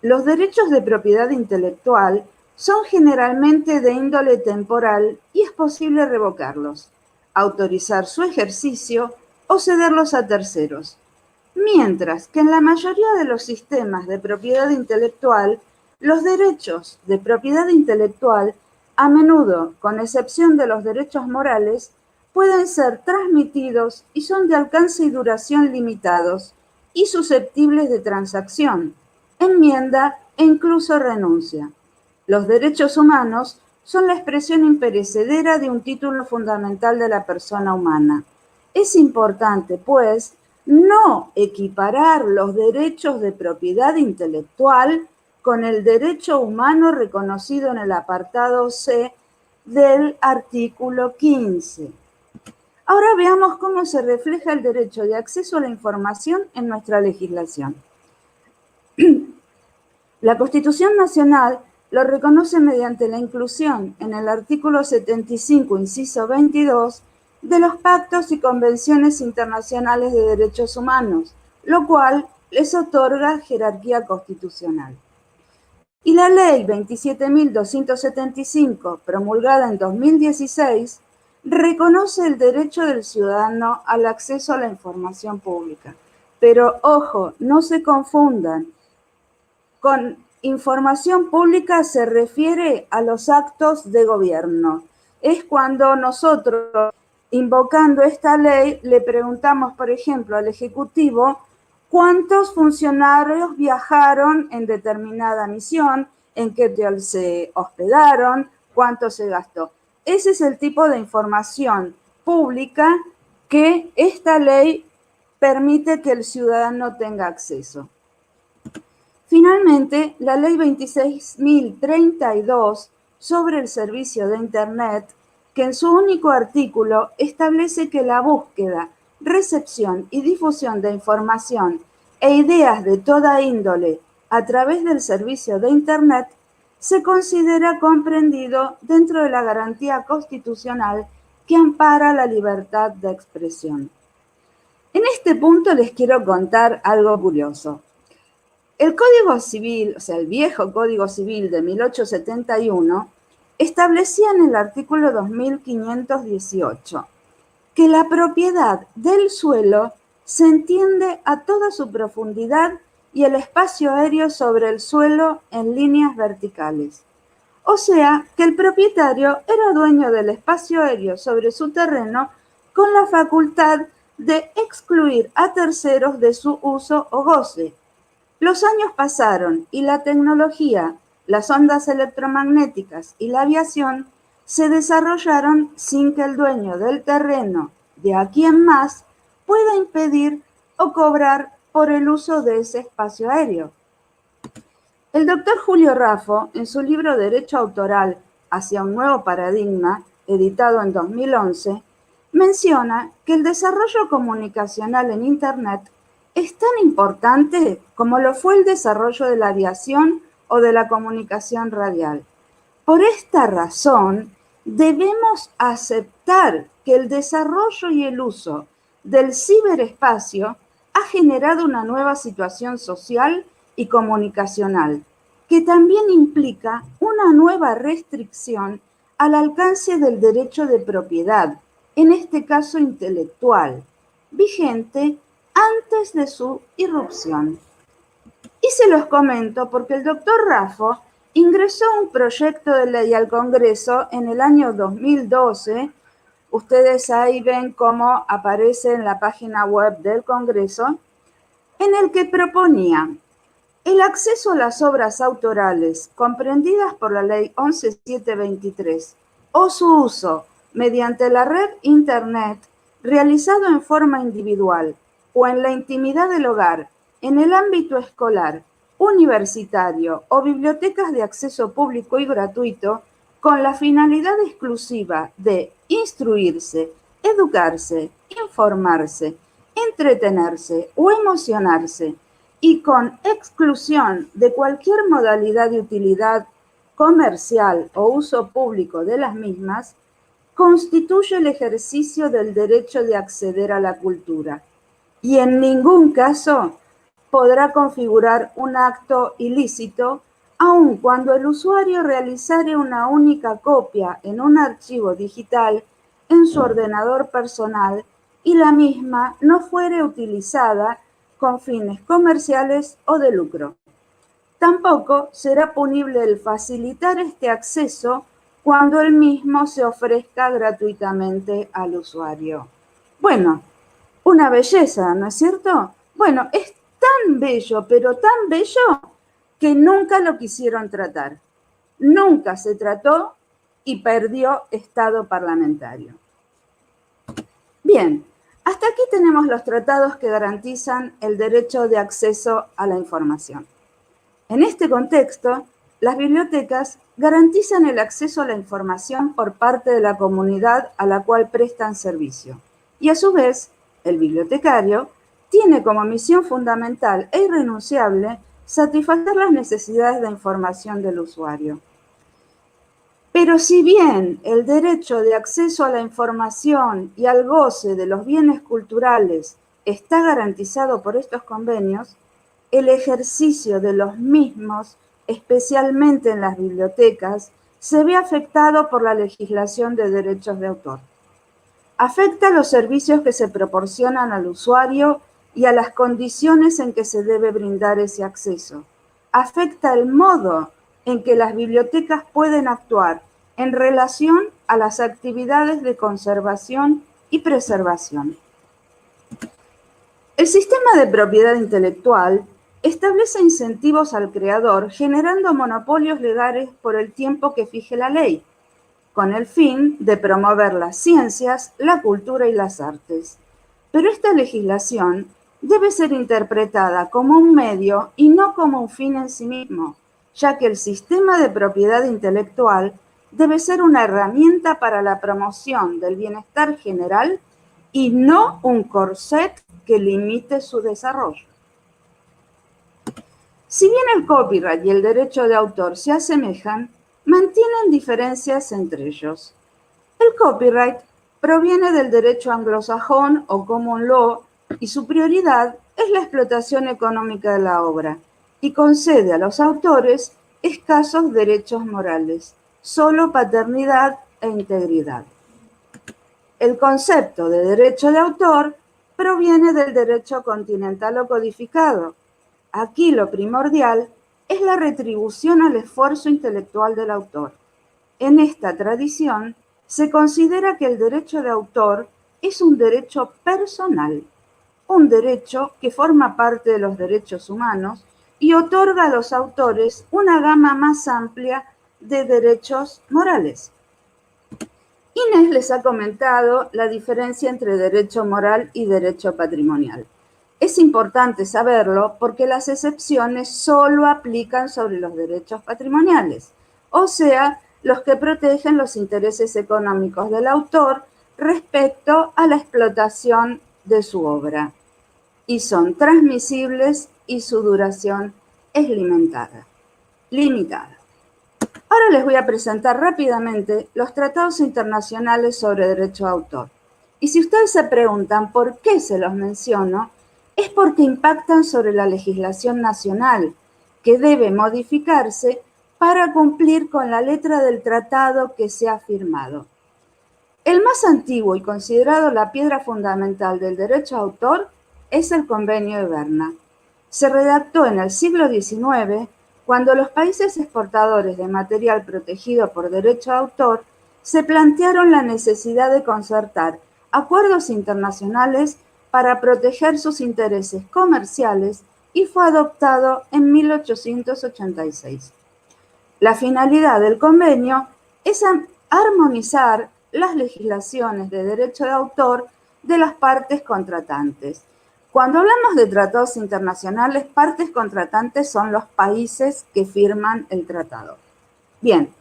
los derechos de propiedad intelectual son generalmente de índole temporal y es posible revocarlos, autorizar su ejercicio o cederlos a terceros. Mientras que en la mayoría de los sistemas de propiedad intelectual, los derechos de propiedad intelectual, a menudo, con excepción de los derechos morales, pueden ser transmitidos y son de alcance y duración limitados y susceptibles de transacción, enmienda e incluso renuncia. Los derechos humanos son la expresión imperecedera de un título fundamental de la persona humana. Es importante, pues, no equiparar los derechos de propiedad intelectual con el derecho humano reconocido en el apartado C del artículo 15. Ahora veamos cómo se refleja el derecho de acceso a la información en nuestra legislación. La Constitución Nacional lo reconoce mediante la inclusión en el artículo 75, inciso 22, de los pactos y convenciones internacionales de derechos humanos, lo cual les otorga jerarquía constitucional. Y la Ley 27.275, promulgada en 2016, reconoce el derecho del ciudadano al acceso a la información pública. Pero, ojo, no se confundan. Con información pública se refiere a los actos de gobierno. Es cuando nosotros, invocando esta ley, le preguntamos, por ejemplo, al Ejecutivo cuántos funcionarios viajaron en determinada misión, en qué hotel se hospedaron, cuánto se gastó. Ese es el tipo de información pública que esta ley permite que el ciudadano tenga acceso. Finalmente, la ley 26.032 sobre el servicio de Internet, que en su único artículo establece que la búsqueda, recepción y difusión de información e ideas de toda índole a través del servicio de Internet se considera comprendido dentro de la garantía constitucional que ampara la libertad de expresión. En este punto les quiero contar algo curioso. El Código Civil, o sea, el viejo Código Civil de 1871, establecía en el artículo 2518 que la propiedad del suelo se entiende a toda su profundidad y el espacio aéreo sobre el suelo en líneas verticales. O sea, que el propietario era dueño del espacio aéreo sobre su terreno con la facultad de excluir a terceros de su uso o goce. Los años pasaron y la tecnología, las ondas electromagnéticas y la aviación se desarrollaron sin que el dueño del terreno, de aquí en más, pueda impedir o cobrar por el uso de ese espacio aéreo. El doctor Julio Raffo, en su libro Derecho Autoral hacia un nuevo paradigma, editado en 2011, menciona que el desarrollo comunicacional en Internet es tan importante como lo fue el desarrollo de la aviación o de la comunicación radial. Por esta razón, debemos aceptar que el desarrollo y el uso del ciberespacio ha generado una nueva situación social y comunicacional, que también implica una nueva restricción al alcance del derecho de propiedad, en este caso intelectual, vigente antes de su irrupción. Y se los comento porque el doctor Raffo ingresó un proyecto de ley al Congreso en el año 2012. Ustedes ahí ven cómo aparece en la página web del Congreso, en el que proponía el acceso a las obras autorales comprendidas por la Ley 11.723 o su uso mediante la red Internet realizado en forma individual o en la intimidad del hogar, en el ámbito escolar, universitario o bibliotecas de acceso público y gratuito, con la finalidad exclusiva de instruirse, educarse, informarse, entretenerse o emocionarse, y con exclusión de cualquier modalidad de utilidad comercial o uso público de las mismas, constituye el ejercicio del derecho de acceder a la cultura y en ningún caso podrá configurar un acto ilícito, aun cuando el usuario realizare una única copia en un archivo digital en su ordenador personal y la misma no fuere utilizada con fines comerciales o de lucro. Tampoco será punible el facilitar este acceso cuando el mismo se ofrezca gratuitamente al usuario. Bueno, una belleza, ¿no es cierto? Bueno, es tan bello, pero tan bello, que nunca lo quisieron tratar. Nunca se trató y perdió estado parlamentario. Bien, hasta aquí tenemos los tratados que garantizan el derecho de acceso a la información. En este contexto, las bibliotecas garantizan el acceso a la información por parte de la comunidad a la cual prestan servicio. Y a su vez, el bibliotecario tiene como misión fundamental e irrenunciable satisfacer las necesidades de información del usuario. Pero si bien el derecho de acceso a la información y al goce de los bienes culturales está garantizado por estos convenios, el ejercicio de los mismos, especialmente en las bibliotecas, se ve afectado por la legislación de derechos de autor. Afecta a los servicios que se proporcionan al usuario y a las condiciones en que se debe brindar ese acceso. Afecta el modo en que las bibliotecas pueden actuar en relación a las actividades de conservación y preservación. El sistema de propiedad intelectual establece incentivos al creador generando monopolios legales por el tiempo que fije la ley. con el fin de promover las ciencias, la cultura y las artes. Pero esta legislación debe ser interpretada como un medio y no como un fin en sí mismo, ya que el sistema de propiedad intelectual debe ser una herramienta para la promoción del bienestar general y no un corset que limite su desarrollo. Si bien el copyright y el derecho de autor se asemejan, mantienen diferencias entre ellos. El copyright proviene del derecho anglosajón o common law y su prioridad es la explotación económica de la obra y concede a los autores escasos derechos morales, solo paternidad e integridad. El concepto de derecho de autor proviene del derecho continental o codificado. Aquí lo primordial es la retribución al esfuerzo intelectual del autor. En esta tradición se considera que el derecho de autor es un derecho personal, un derecho que forma parte de los derechos humanos y otorga a los autores una gama más amplia de derechos morales. Inés les ha comentado la diferencia entre derecho moral y derecho patrimonial. Es importante saberlo porque las excepciones solo aplican sobre los derechos patrimoniales, o sea, los que protegen los intereses económicos del autor respecto a la explotación de su obra, y son transmisibles y su duración es limitada. Ahora les voy a presentar rápidamente los tratados internacionales sobre derecho de autor. Y si ustedes se preguntan por qué se los menciono, es porque impactan sobre la legislación nacional, que debe modificarse para cumplir con la letra del tratado que se ha firmado. El más antiguo y considerado la piedra fundamental del derecho de autor es el Convenio de Berna. Se redactó en el siglo XIX, cuando los países exportadores de material protegido por derecho de autor se plantearon la necesidad de concertar acuerdos internacionales para proteger sus intereses comerciales y fue adoptado en 1886. La finalidad del convenio es armonizar las legislaciones de derecho de autor de las partes contratantes. Cuando hablamos de tratados internacionales, partes contratantes son los países que firman el tratado. Bien,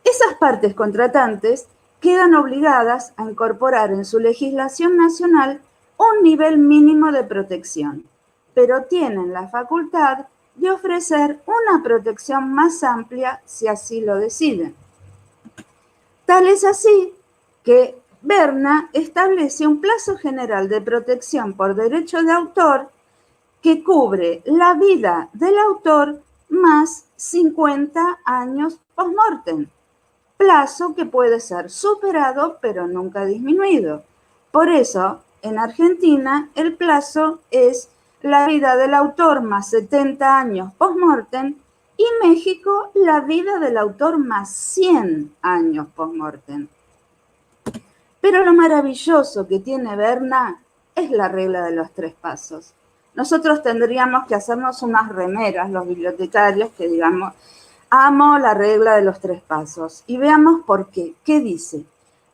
esas partes contratantes quedan obligadas a incorporar en su legislación nacional un nivel mínimo de protección, pero tienen la facultad de ofrecer una protección más amplia si así lo deciden. Tal es así que Berna establece un plazo general de protección por derecho de autor que cubre la vida del autor más 50 años post-mortem, plazo que puede ser superado pero nunca disminuido. Por eso, en Argentina, el plazo es la vida del autor más 70 años post-mortem y México, la vida del autor más 100 años post-mortem. Pero lo maravilloso que tiene Berna es la regla de los 3 pasos. Nosotros tendríamos que hacernos unas remeras, los bibliotecarios, que digamos, amo la regla de los 3 pasos. Y veamos por qué. ¿Qué dice?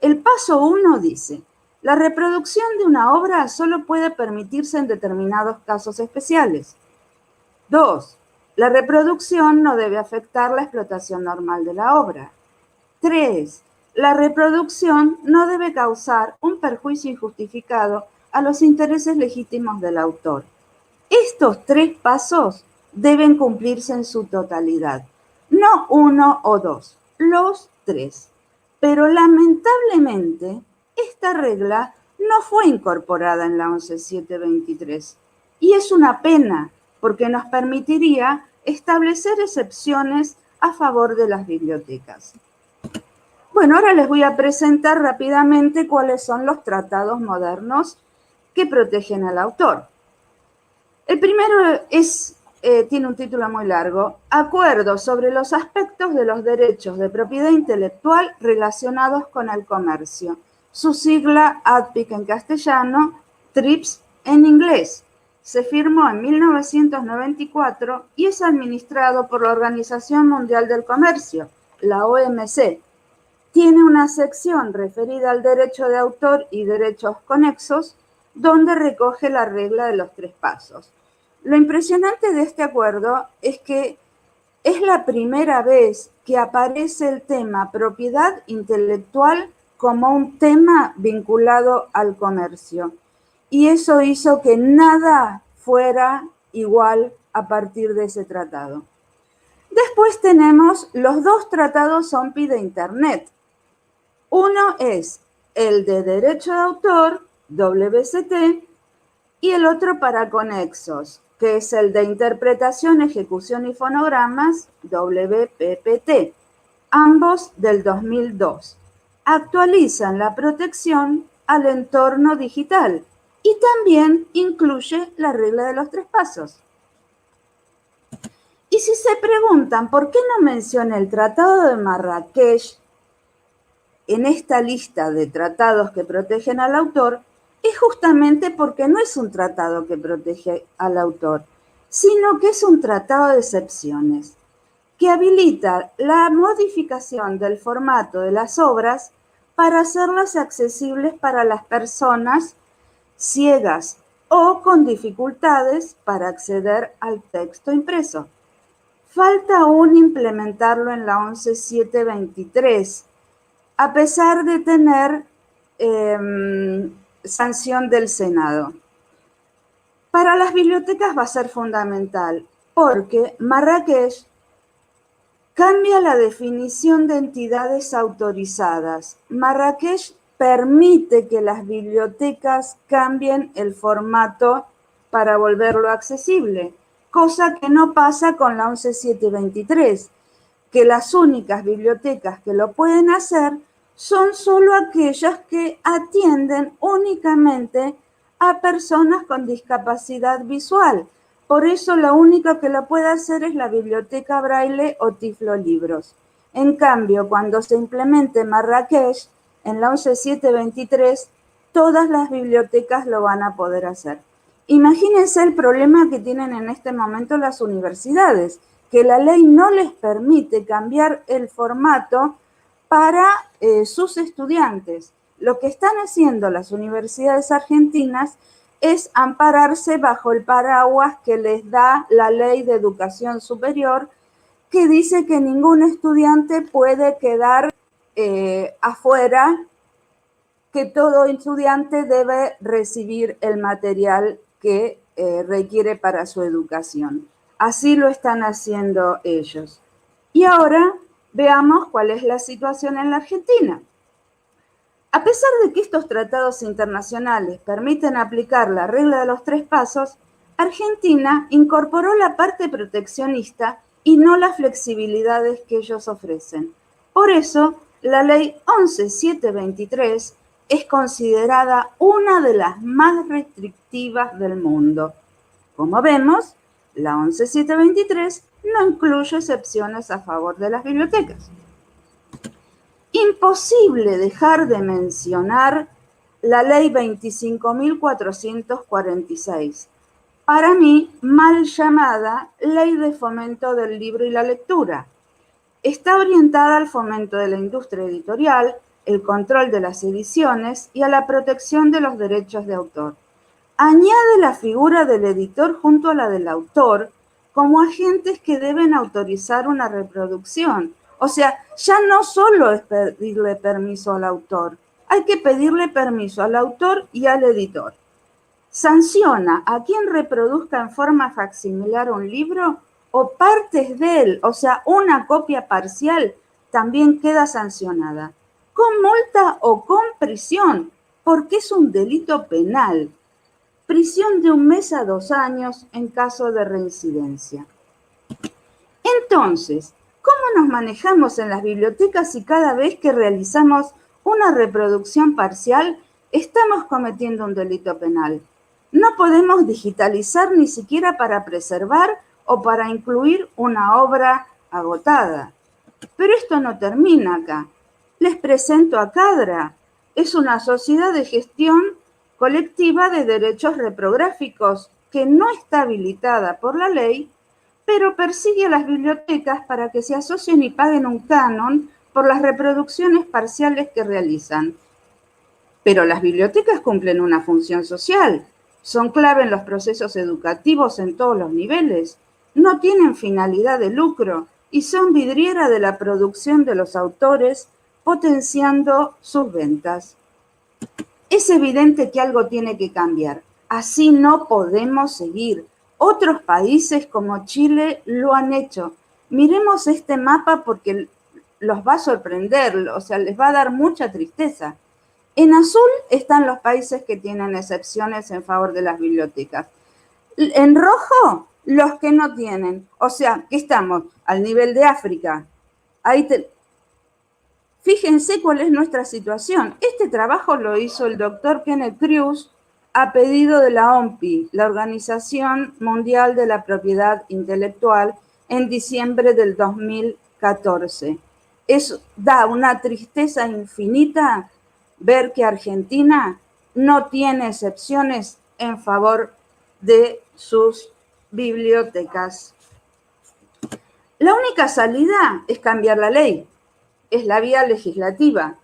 El paso 1 dice, la reproducción de una obra solo puede permitirse en determinados casos especiales. 2. La reproducción no debe afectar la explotación normal de la obra. 3. La reproducción no debe causar un perjuicio injustificado a los intereses legítimos del autor. Estos 3 pasos deben cumplirse en su totalidad, no 1 o 2, los 3. Pero lamentablemente, esta regla no fue incorporada en la 11723 y es una pena porque nos permitiría establecer excepciones a favor de las bibliotecas. Bueno, ahora les voy a presentar rápidamente cuáles son los tratados modernos que protegen al autor. El primero tiene un título muy largo, Acuerdo sobre los aspectos de los derechos de propiedad intelectual relacionados con el comercio. Su sigla ADPIC en castellano, TRIPS en inglés. Se firmó en 1994 y es administrado por la Organización Mundial del Comercio, la OMC. tiene una sección referida al derecho de autor y derechos conexos, donde recoge la regla de los 3 pasos. Lo impresionante de este acuerdo es que es la primera vez que aparece el tema propiedad intelectual como un tema vinculado al comercio. Y eso hizo que nada fuera igual a partir de ese tratado. Después tenemos los 2 tratados OMPI de Internet. Uno es el de derecho de autor, WCT, y el otro para conexos, que es el de interpretación, ejecución y fonogramas, WPPT, ambos del 2002. Actualizan la protección al entorno digital y también incluye la regla de los 3 pasos. Y si se preguntan por qué no menciona el Tratado de Marrakech en esta lista de tratados que protegen al autor, es justamente porque no es un tratado que protege al autor, sino que es un tratado de excepciones, que habilita la modificación del formato de las obras para hacerlas accesibles para las personas ciegas o con dificultades para acceder al texto impreso. Falta aún implementarlo en la 11.723, a pesar de tener sanción del Senado. Para las bibliotecas va a ser fundamental, porque Marrakech cambia la definición de entidades autorizadas. Marrakech permite que las bibliotecas cambien el formato para volverlo accesible, cosa que no pasa con la 11.723, que las únicas bibliotecas que lo pueden hacer son solo aquellas que atienden únicamente a personas con discapacidad visual. Por eso la única que lo puede hacer es la Biblioteca Braille o Tiflo Libros. En cambio, cuando se implemente Marrakech, en la 11.723, todas las bibliotecas lo van a poder hacer. Imagínense el problema que tienen en este momento las universidades, que la ley no les permite cambiar el formato para sus estudiantes. Lo que están haciendo las universidades argentinas es ampararse bajo el paraguas que les da la Ley de Educación Superior, que dice que ningún estudiante puede quedar afuera, que todo estudiante debe recibir el material que requiere para su educación. Así lo están haciendo ellos. Y ahora veamos cuál es la situación en la Argentina. A pesar de que estos tratados internacionales permiten aplicar la regla de los 3 pasos, Argentina incorporó la parte proteccionista y no las flexibilidades que ellos ofrecen. Por eso, la ley 11.723 es considerada una de las más restrictivas del mundo. Como vemos, la 11.723 no incluye excepciones a favor de las bibliotecas. Imposible dejar de mencionar la ley 25.446, para mí mal llamada Ley de Fomento del Libro y la Lectura. Está orientada al fomento de la industria editorial, el control de las ediciones y a la protección de los derechos de autor. Añade la figura del editor junto a la del autor como agentes que deben autorizar una reproducción. O sea, ya no solo es pedirle permiso al autor, hay que pedirle permiso al autor y al editor. Sanciona a quien reproduzca en forma facsimilar un libro o partes de él, o sea, una copia parcial, también queda sancionada, con multa o con prisión, porque es un delito penal. Prisión de 1 mes a 2 años en caso de reincidencia. Entonces, ¿cómo nos manejamos en las bibliotecas si cada vez que realizamos una reproducción parcial estamos cometiendo un delito penal? No podemos digitalizar ni siquiera para preservar o para incluir una obra agotada. Pero esto no termina acá. Les presento a CADRA. Es una sociedad de gestión colectiva de derechos reprográficos que no está habilitada por la ley, pero persigue a las bibliotecas para que se asocien y paguen un canon por las reproducciones parciales que realizan. Pero las bibliotecas cumplen una función social, son clave en los procesos educativos en todos los niveles, no tienen finalidad de lucro y son vidriera de la producción de los autores, potenciando sus ventas. Es evidente que algo tiene que cambiar. Así no podemos seguir. Otros países como Chile lo han hecho. Miremos este mapa porque los va a sorprender, o sea, les va a dar mucha tristeza. En azul están los países que tienen excepciones en favor de las bibliotecas. En rojo, los que no tienen. O sea, que estamos al nivel de África. Fíjense cuál es nuestra situación. Este trabajo lo hizo el doctor Kenneth Kruse a pedido de la OMPI, la Organización Mundial de la Propiedad Intelectual, en diciembre del 2014. Da una tristeza infinita ver que Argentina no tiene excepciones en favor de sus bibliotecas. La única salida es cambiar la ley, es la vía legislativa.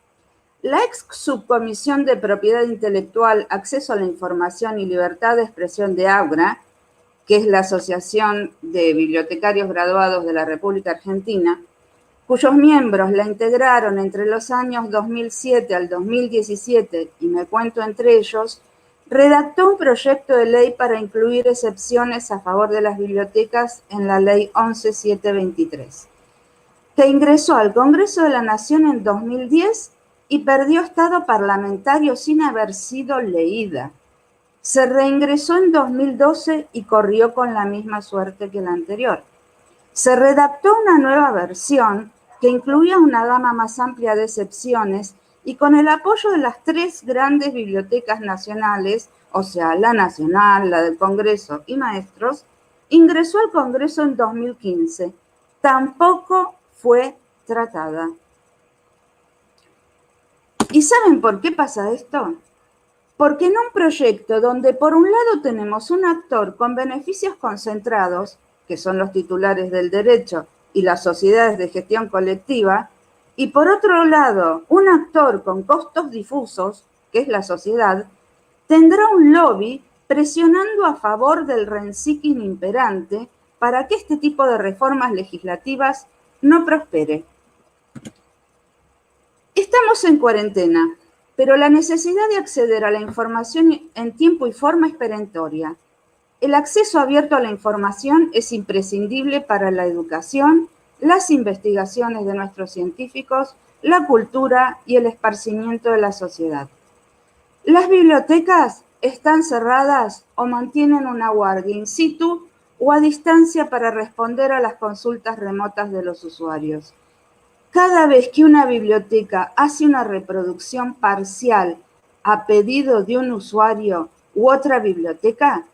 La ex subcomisión de propiedad intelectual, acceso a la información y libertad de expresión de AUGRA, que es la Asociación de Bibliotecarios Graduados de la República Argentina, cuyos miembros la integraron entre los años 2007 al 2017, y me cuento entre ellos, redactó un proyecto de ley para incluir excepciones a favor de las bibliotecas en la Ley 11.723, que ingresó al Congreso de la Nación en 2010 y perdió estado parlamentario sin haber sido leída. Se reingresó en 2012 y corrió con la misma suerte que la anterior. Se redactó una nueva versión que incluía una gama más amplia de excepciones y con el apoyo de las 3 grandes bibliotecas nacionales, o sea, la nacional, la del Congreso y Maestros, ingresó al Congreso en 2015. Tampoco fue tratada. ¿Y saben por qué pasa esto? Porque en un proyecto donde por un lado tenemos un actor con beneficios concentrados, que son los titulares del derecho y las sociedades de gestión colectiva, y por otro lado un actor con costos difusos, que es la sociedad, tendrá un lobby presionando a favor del renziking imperante para que este tipo de reformas legislativas no prospere. Estamos en cuarentena, pero la necesidad de acceder a la información en tiempo y forma es perentoria. El acceso abierto a la información es imprescindible para la educación, las investigaciones de nuestros científicos, la cultura y el esparcimiento de la sociedad. Las bibliotecas están cerradas o mantienen una guardia in situ o a distancia para responder a las consultas remotas de los usuarios. Cada vez que una biblioteca hace una reproducción parcial a pedido de un usuario u otra biblioteca,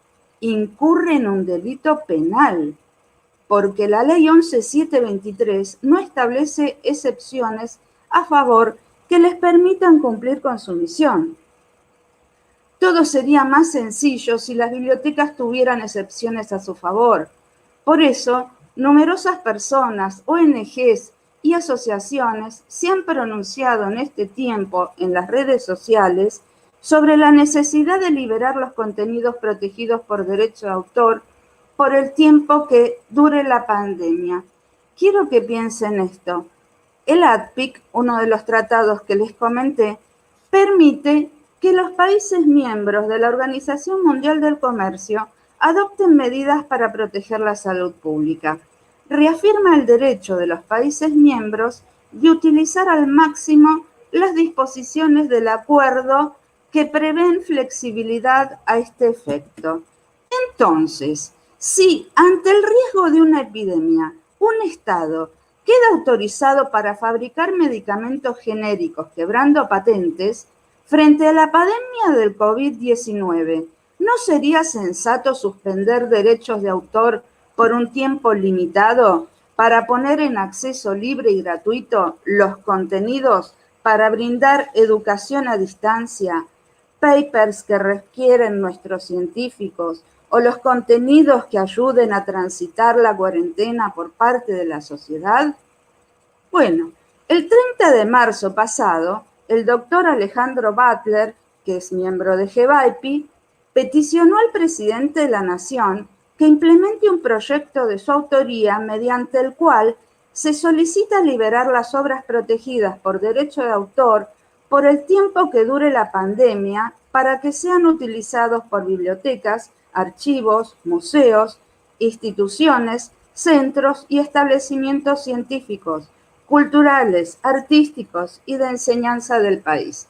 incurre en un delito penal, porque la Ley 11.723 no establece excepciones a favor que les permitan cumplir con su misión. Todo sería más sencillo si las bibliotecas tuvieran excepciones a su favor. Por eso, numerosas personas, ONGs y asociaciones se han pronunciado en este tiempo en las redes sociales sobre la necesidad de liberar los contenidos protegidos por derecho de autor por el tiempo que dure la pandemia. Quiero que piensen esto. El ADPIC, uno de los tratados que les comenté, permite que los países miembros de la Organización Mundial del Comercio adopten medidas para proteger la salud pública. Reafirma el derecho de los países miembros de utilizar al máximo las disposiciones del acuerdo que prevén flexibilidad a este efecto. Entonces, si ante el riesgo de una epidemia, un Estado queda autorizado para fabricar medicamentos genéricos quebrando patentes, frente a la pandemia del COVID-19, ¿no sería sensato suspender derechos de autor por un tiempo limitado para poner en acceso libre y gratuito los contenidos para brindar educación a distancia, papers que requieren nuestros científicos o los contenidos que ayuden a transitar la cuarentena por parte de la sociedad? Bueno, El 30 de marzo pasado, el doctor Alejandro Butler, que es miembro de GBAIPI, peticionó al presidente de la Nación que implemente un proyecto de su autoría mediante el cual se solicita liberar las obras protegidas por derecho de autor por el tiempo que dure la pandemia para que sean utilizados por bibliotecas, archivos, museos, instituciones, centros y establecimientos científicos, culturales, artísticos y de enseñanza del país.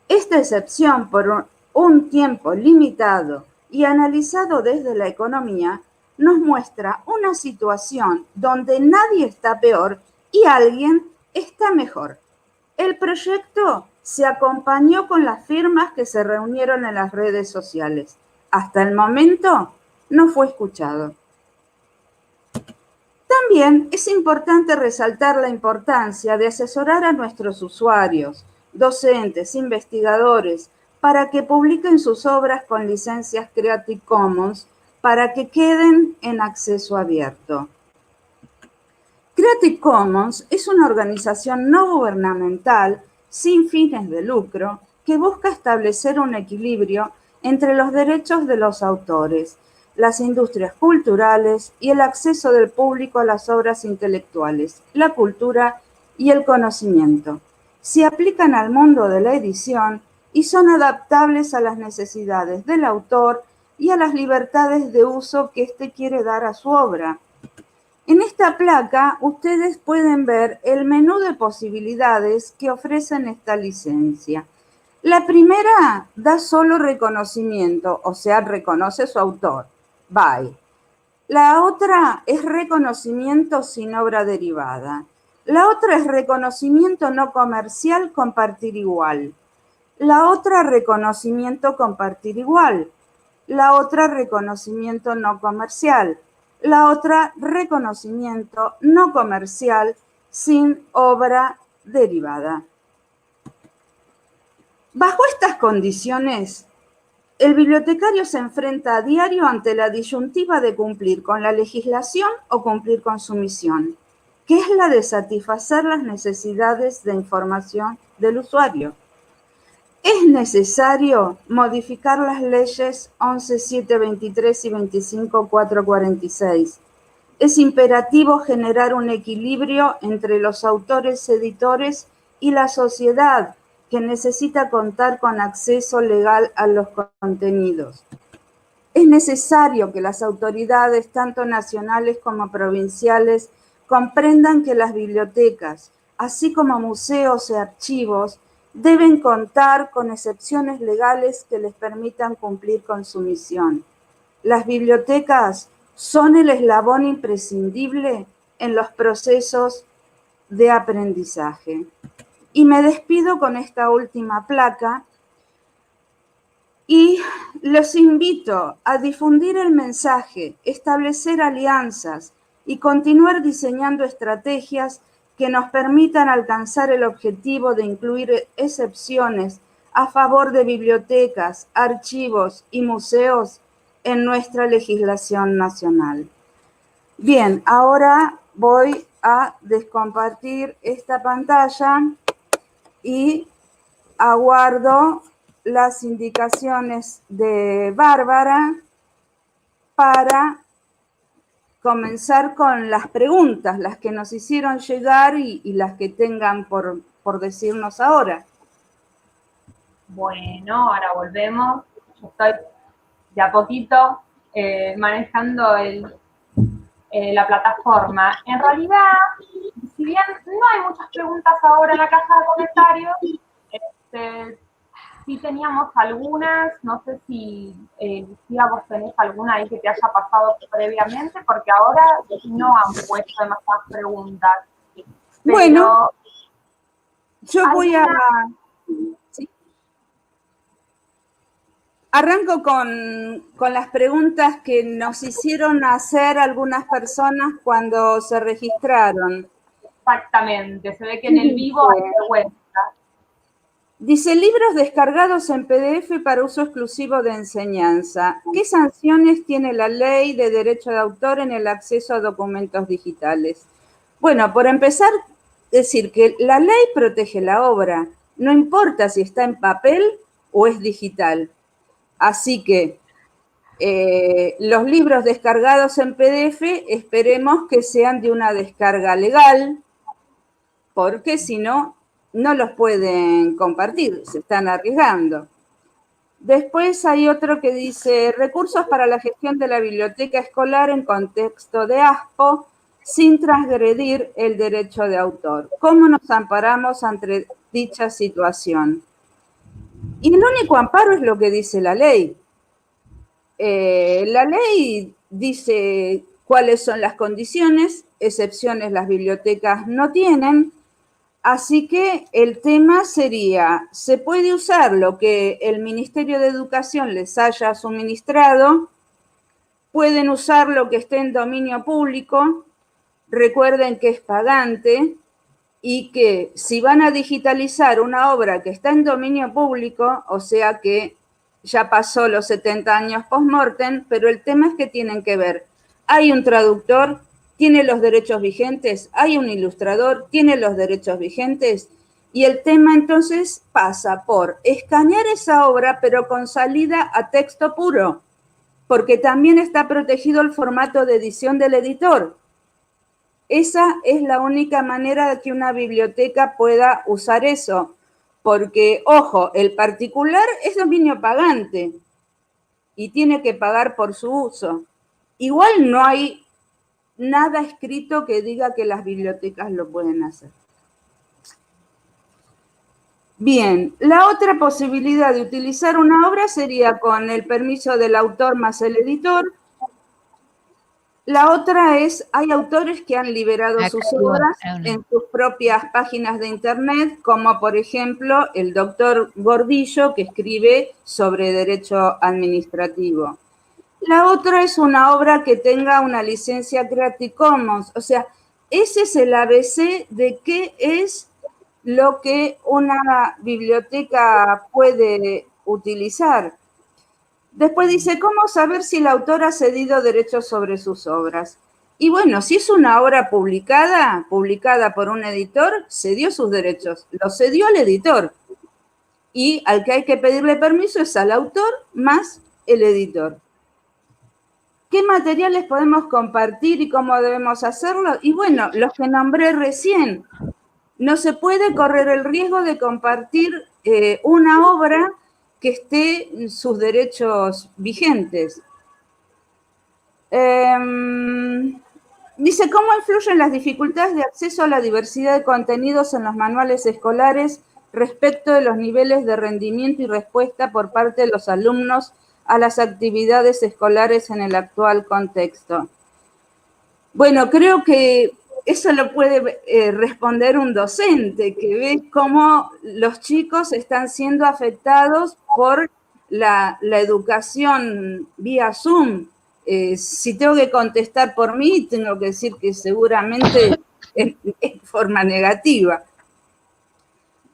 Esta excepción por un tiempo limitado y analizado desde la economía nos muestra una situación donde nadie está peor y alguien está mejor. El proyecto se acompañó con las firmas que se reunieron en las redes sociales. Hasta el momento no fue escuchado. También es importante resaltar la importancia de asesorar a nuestros usuarios, docentes, investigadores, para que publiquen sus obras con licencias Creative Commons para que queden en acceso abierto. Creative Commons es una organización no gubernamental sin fines de lucro que busca establecer un equilibrio entre los derechos de los autores, las industrias culturales y el acceso del público a las obras intelectuales, la cultura y el conocimiento. Se aplican al mundo de la edición y son adaptables a las necesidades del autor y a las libertades de uso que éste quiere dar a su obra. En esta placa ustedes pueden ver el menú de posibilidades que ofrecen esta licencia. La primera da solo reconocimiento, o sea, reconoce su autor. By. La otra es reconocimiento sin obra derivada. La otra es reconocimiento no comercial compartir igual. La otra reconocimiento compartir igual. La otra reconocimiento no comercial. La otra reconocimiento no comercial sin obra derivada. Bajo estas condiciones, el bibliotecario se enfrenta a diario ante la disyuntiva de cumplir con la legislación o cumplir con su misión, que es la de satisfacer las necesidades de información del usuario. Es necesario modificar las leyes 11.723 y 25.446. Es imperativo generar un equilibrio entre los autores editores y la sociedad, que necesita contar con acceso legal a los contenidos. Es necesario que las autoridades, tanto nacionales como provinciales, comprendan que las bibliotecas, así como museos y archivos, deben contar con excepciones legales que les permitan cumplir con su misión. Las bibliotecas son el eslabón imprescindible en los procesos de aprendizaje. Y me despido con esta última placa y los invito a difundir el mensaje, establecer alianzas y continuar diseñando estrategias que nos permitan alcanzar el objetivo de incluir excepciones a favor de bibliotecas, archivos y museos en nuestra legislación nacional. Bien, ahora voy a descompartir esta pantalla y aguardo las indicaciones de Bárbara para comenzar con las preguntas, las que nos hicieron llegar y las que tengan por decirnos ahora. Bueno, ahora volvemos. Yo estoy de a poquito manejando la plataforma. En realidad, si bien no hay muchas preguntas ahora en la caja de comentarios, sí teníamos algunas, no sé si Lucía, vos tenés alguna ahí que te haya pasado previamente, porque ahora no han puesto demasiadas preguntas. Pero bueno, yo voy a... ¿sí? Arranco con las preguntas que nos hicieron hacer algunas personas cuando se registraron. Exactamente, se ve que en el vivo hay vergüenza. Dice, libros descargados en PDF para uso exclusivo de enseñanza. ¿Qué sanciones tiene la ley de derecho de autor en el acceso a documentos digitales? Bueno, por empezar, decir que la ley protege la obra, no importa si está en papel o es digital. Así que los libros descargados en PDF esperemos que sean de una descarga legal, porque si no, no los pueden compartir, se están arriesgando. Después hay otro que dice, recursos para la gestión de la biblioteca escolar en contexto de ASPO, sin transgredir el derecho de autor. ¿Cómo nos amparamos ante dicha situación? Y el único amparo es lo que dice la ley. La ley dice cuáles son las condiciones, excepciones las bibliotecas no tienen, así que el tema sería, ¿se puede usar lo que el Ministerio de Educación les haya suministrado? ¿Pueden usar lo que esté en dominio público? Recuerden que es pagante y que si van a digitalizar una obra que está en dominio público, o sea que ya pasó los 70 años post-mortem, pero el tema es que tienen que ver, hay un traductor, tiene los derechos vigentes, hay un ilustrador, tiene los derechos vigentes, y el tema entonces pasa por escanear esa obra, pero con salida a texto puro, porque también está protegido el formato de edición del editor. Esa es la única manera de que una biblioteca pueda usar eso, porque, ojo, el particular es dominio pagante y tiene que pagar por su uso. Igual no hay nada escrito que diga que las bibliotecas lo pueden hacer. Bien, la otra posibilidad de utilizar una obra sería con el permiso del autor más el editor. La otra es, hay autores que han liberado sus obras en sus propias páginas de internet, como por ejemplo el doctor Gordillo, que escribe sobre derecho administrativo. La otra es una obra que tenga una licencia Creative Commons, o sea, ese es el ABC de qué es lo que una biblioteca puede utilizar. Después dice, ¿cómo saber si el autor ha cedido derechos sobre sus obras? Y bueno, si es una obra publicada por un editor, cedió sus derechos, los cedió al editor. Y al que hay que pedirle permiso es al autor más el editor. ¿Qué materiales podemos compartir y cómo debemos hacerlo? Y bueno, los que nombré recién. No se puede correr el riesgo de compartir una obra que esté en sus derechos vigentes. Dice, ¿cómo influyen las dificultades de acceso a la diversidad de contenidos en los manuales escolares respecto de los niveles de rendimiento y respuesta por parte de los alumnos a las actividades escolares en el actual contexto? Bueno, creo que eso lo puede responder un docente, que ve cómo los chicos están siendo afectados por la educación vía Zoom. Si tengo que contestar por mí, tengo que decir que seguramente en forma negativa.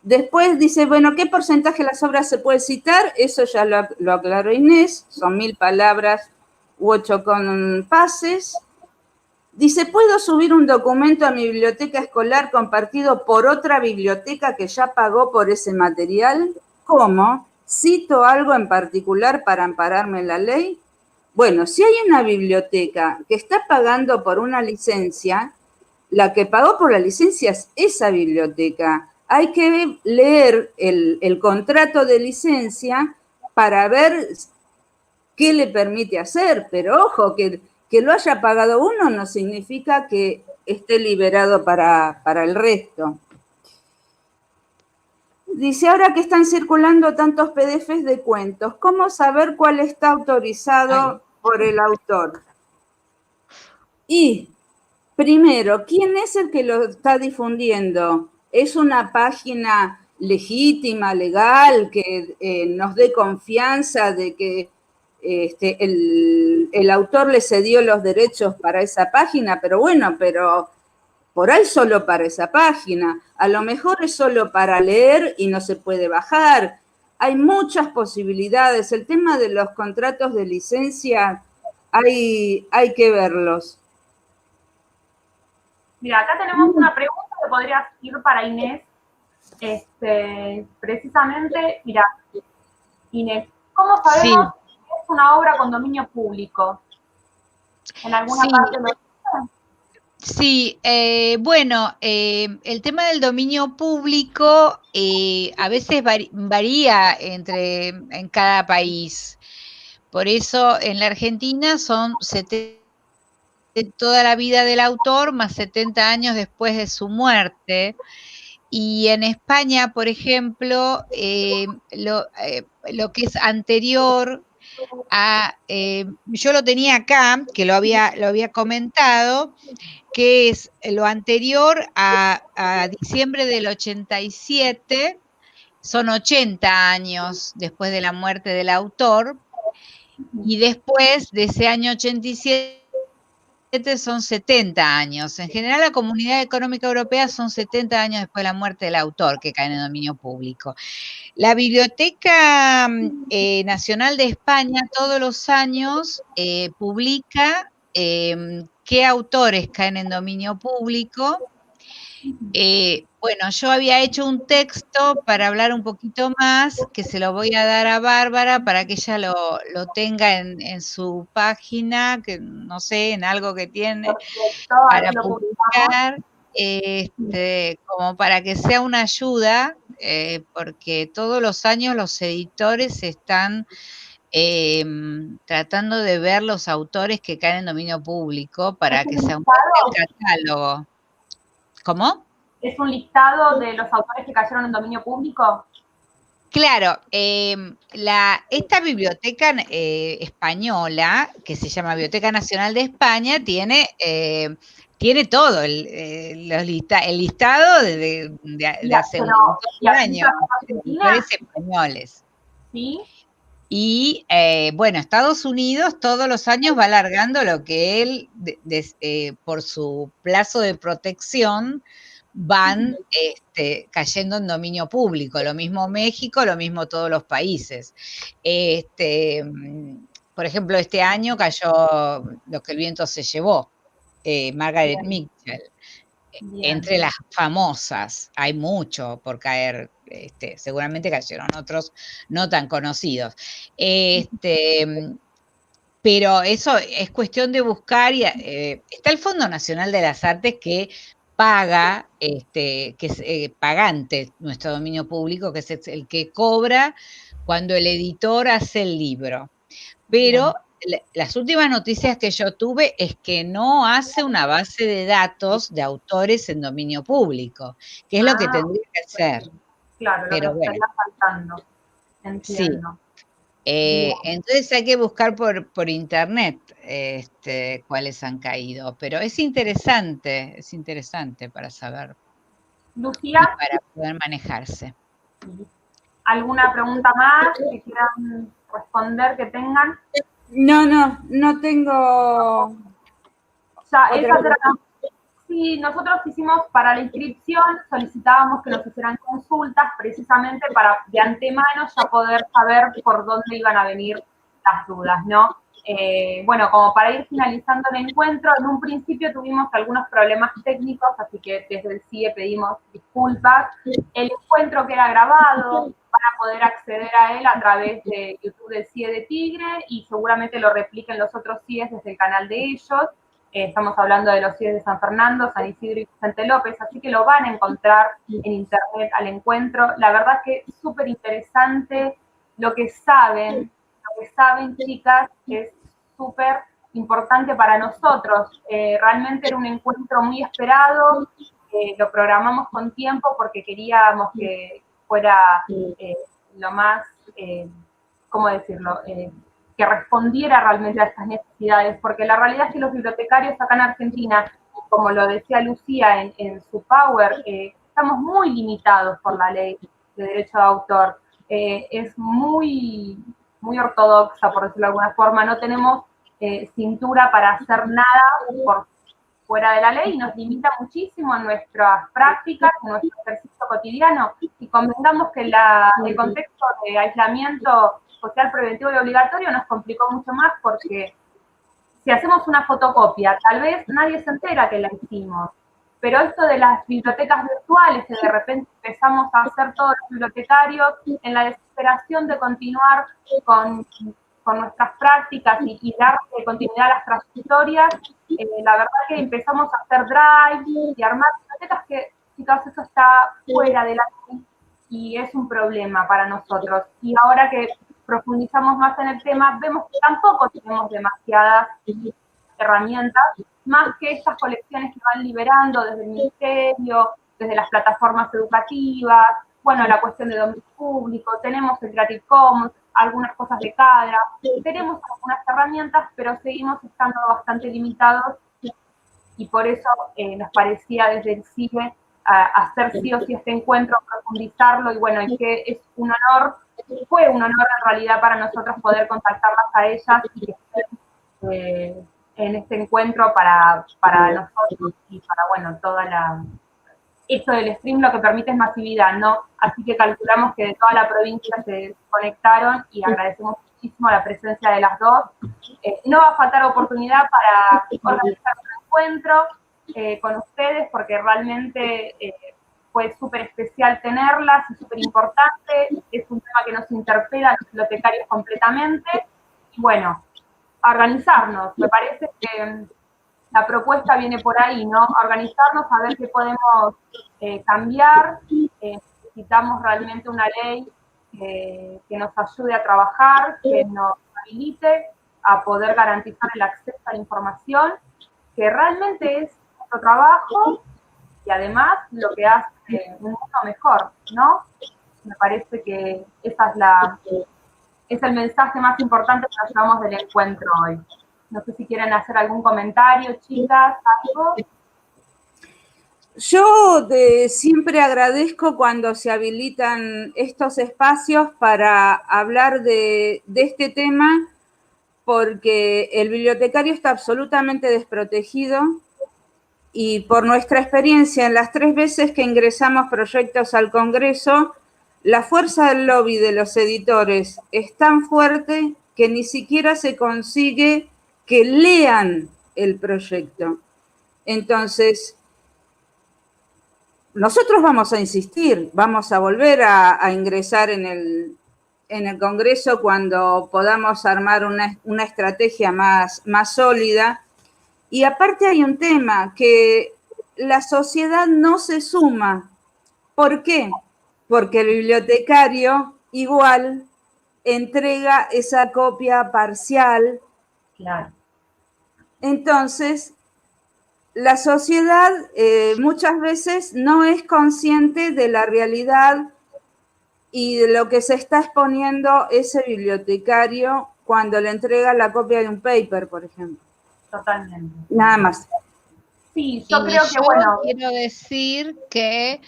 Después dice, bueno, ¿qué porcentaje de las obras se puede citar? Eso ya lo aclaró Inés, son 1000 palabras u 8 compases. Dice, ¿puedo subir un documento a mi biblioteca escolar compartido por otra biblioteca que ya pagó por ese material? ¿Cómo? ¿Cito algo en particular para ampararme en la ley? Bueno, si hay una biblioteca que está pagando por una licencia, la que pagó por la licencia es esa biblioteca. Hay que leer el contrato de licencia para ver qué le permite hacer, pero ojo, que lo haya pagado uno no significa que esté liberado para el resto. Dice, ahora que están circulando tantos PDFs de cuentos, ¿cómo saber cuál está autorizado por el autor? Y, primero, ¿quién es el que lo está difundiendo? ¿Es una página legítima, legal, que nos dé confianza de que el autor le cedió los derechos para esa página? Pero bueno, pero por ahí solo para esa página. A lo mejor es solo para leer y no se puede bajar. Hay muchas posibilidades. El tema de los contratos de licencia hay que verlos. Mira, acá tenemos una pregunta que podrías ir para Inés, precisamente, mira, Inés, ¿cómo Sí, sabemos que es una obra con dominio público? ¿En alguna sí, parte lo dice? sí. Bueno, el tema del dominio público a veces varía en cada país. Por eso en la Argentina son 70 toda la vida del autor más 70 años después de su muerte. Y en España, por ejemplo, lo que es anterior yo lo tenía acá, que lo había comentado, que es lo anterior a diciembre del 87, son 80 años después de la muerte del autor, y después de ese año 87 son 70 años. En general, la Comunidad Económica Europea son 70 años después de la muerte del autor que caen en dominio público. La Biblioteca Nacional de España todos los años publica qué autores caen en dominio público. Bueno, yo había hecho un texto para hablar un poquito más, que se lo voy a dar a Bárbara para que ella lo tenga en su página, que no sé, en algo que tiene Perfecto, para así lo publicamos. publicar, como para que sea una ayuda, porque todos los años los editores están tratando de ver los autores que caen en dominio público para ¿Es que un se aumente el listado? catálogo. ¿Cómo? ¿Es un listado de los autores que cayeron en dominio público? Claro, esta biblioteca española, que se llama Biblioteca Nacional de España, tiene todo, el listado de hace un montón ¿Y de años, aplica a de editores Argentina? españoles. Sí. Y bueno, Estados Unidos todos los años va alargando lo que él, por su plazo de protección, van cayendo en dominio público. Lo mismo México, lo mismo todos los países. Por ejemplo, este año cayó Lo que el viento se llevó, Margaret Bien, Mitchell. bien. Entre las famosas, hay mucho por caer, seguramente cayeron otros no tan conocidos. Pero eso es cuestión de buscar, y está el Fondo Nacional de las Artes que paga, que es pagante nuestro dominio público, que es el que cobra cuando el editor hace el libro. Pero Bien. las últimas noticias que yo tuve es que no hace una base de datos de autores en dominio público, que es lo que Ah, tendría que hacer. claro, lo que Pero nos bueno, estaría faltando. sí. Entiendo. Bien. Entonces hay que buscar por internet cuáles han caído, pero es interesante para saber Lucía, y para poder manejarse. ¿alguna pregunta más que quieran responder, que tengan? No tengo Ya, otra esas eran pregunta. sí, nosotros hicimos para la inscripción, solicitábamos que nos hicieran consultas precisamente para de antemano ya poder saber por dónde iban a venir las dudas, ¿no? Bueno, como para ir finalizando el encuentro, en un principio tuvimos algunos problemas técnicos, así que desde el CIE pedimos disculpas. El encuentro queda grabado, van a poder acceder a él a través de YouTube del CIE de Tigre y seguramente lo repliquen los otros CIEs desde el canal de ellos. Estamos hablando de los CIEs de San Fernando, San Isidro y Vicente López, así que lo van a encontrar en internet al encuentro. La verdad que es súper interesante lo que saben, chicas, es súper importante para nosotros. Realmente era un encuentro muy esperado, lo programamos con tiempo porque queríamos que fuera lo más, ¿cómo decirlo? Que respondiera realmente a estas necesidades, porque la realidad es que los bibliotecarios acá en Argentina, como lo decía Lucía en su Power, estamos muy limitados por la ley de derecho de autor. Es muy ortodoxa, por decirlo de alguna forma, no tenemos cintura para hacer nada por fuera de la ley y nos limita muchísimo en nuestras prácticas, en nuestro ejercicio cotidiano. Y convengamos que el contexto de aislamiento social preventivo y obligatorio nos complicó mucho más porque si hacemos una fotocopia, tal vez nadie se entera que la hicimos. pero esto de las bibliotecas virtuales, que de repente empezamos a hacer todos los bibliotecarios en la desesperación de continuar con nuestras prácticas y darle continuidad a las trayectorias, la verdad que empezamos a hacer drive y armar bibliotecas que, chicos, eso está fuera de la ley y es un problema para nosotros. Y ahora que profundizamos más en el tema, vemos que tampoco tenemos demasiadas herramientas, más que estas colecciones que van liberando desde el ministerio, desde las plataformas educativas, bueno, la cuestión de dominio público, tenemos el Creative Commons, algunas cosas de cadra, tenemos algunas herramientas, pero seguimos estando bastante limitados y por eso nos parecía desde el CIBE hacer sí o sí este encuentro, profundizarlo, y bueno, y que es un honor, fue un honor en realidad para nosotros poder contactarlas a ellas y que estén en este encuentro para nosotros y para, bueno, toda la... Esto del stream lo que permite es masividad, ¿no? Así que calculamos que de toda la provincia se conectaron y agradecemos muchísimo la presencia de las dos. No va a faltar oportunidad para organizar un encuentro con ustedes, porque realmente fue súper especial tenerlas y súper importante. Es un tema que nos interpela a los bibliotecarios completamente. Y bueno, a organizarnos. Me parece que la propuesta viene por ahí, ¿no? A organizarnos, a ver qué podemos cambiar. Necesitamos realmente una ley que nos ayude a trabajar, que nos habilite a poder garantizar el acceso a la información, que realmente es nuestro trabajo y además lo que hace un mundo mejor, ¿no? Me parece que esa es el mensaje más importante que nos llevamos del encuentro hoy. No sé si quieren hacer algún comentario, chicas, algo. Yo siempre agradezco cuando se habilitan estos espacios para hablar de este tema, porque el bibliotecario está absolutamente desprotegido y por nuestra experiencia en las 3 veces que ingresamos proyectos al Congreso, la fuerza del lobby de los editores es tan fuerte que ni siquiera se consigue que lean el proyecto. Entonces, nosotros vamos a insistir, vamos a volver a ingresar en el Congreso cuando podamos armar una estrategia más sólida. Y aparte hay un tema, que la sociedad no se suma. ¿Por qué? Porque el bibliotecario igual entrega esa copia parcial. Claro. Entonces, la sociedad muchas veces no es consciente de la realidad y de lo que se está exponiendo ese bibliotecario cuando le entrega la copia de un paper, por ejemplo. Totalmente. Nada más. Sí, yo creo que, bueno... Quiero decir que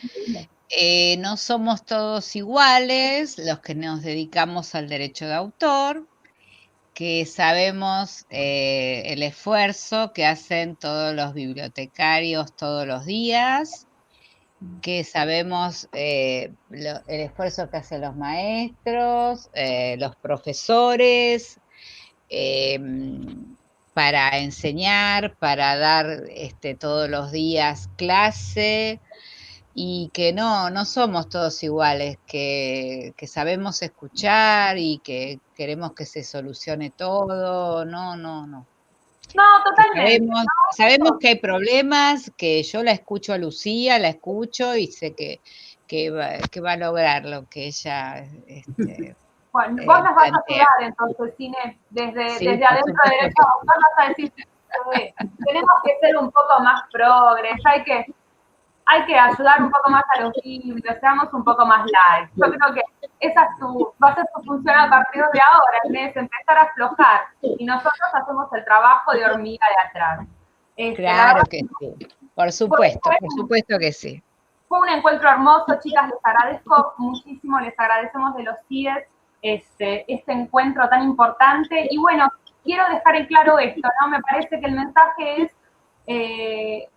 no somos todos iguales los que nos dedicamos al derecho de autor, que sabemos el esfuerzo que hacen todos los bibliotecarios todos los días, que sabemos el esfuerzo que hacen los maestros, los profesores, para enseñar, para dar todos los días clase, y que no somos todos iguales, que sabemos escuchar y que queremos que se solucione todo, no. No, totalmente. Sabemos que hay problemas, que yo la escucho a Lucía, la escucho y sé que va a lograr lo que ella... Bueno, vos nos vas a ayudar entonces, Cine, desde adentro de derecho, vos vas a decir, tenemos que ser un poco más progres, hay que ayudar un poco más a los libros, seamos un poco más light. Yo creo que esa va a ser tu función a partir de ahora, es empezar a aflojar, y nosotros hacemos el trabajo de hormiga de atrás. Claro que sí, por supuesto que sí. Fue un encuentro hermoso, chicas, les agradezco muchísimo, les agradecemos de los CIES este encuentro tan importante. Y bueno, quiero dejar en claro esto, ¿no? Me parece que el mensaje es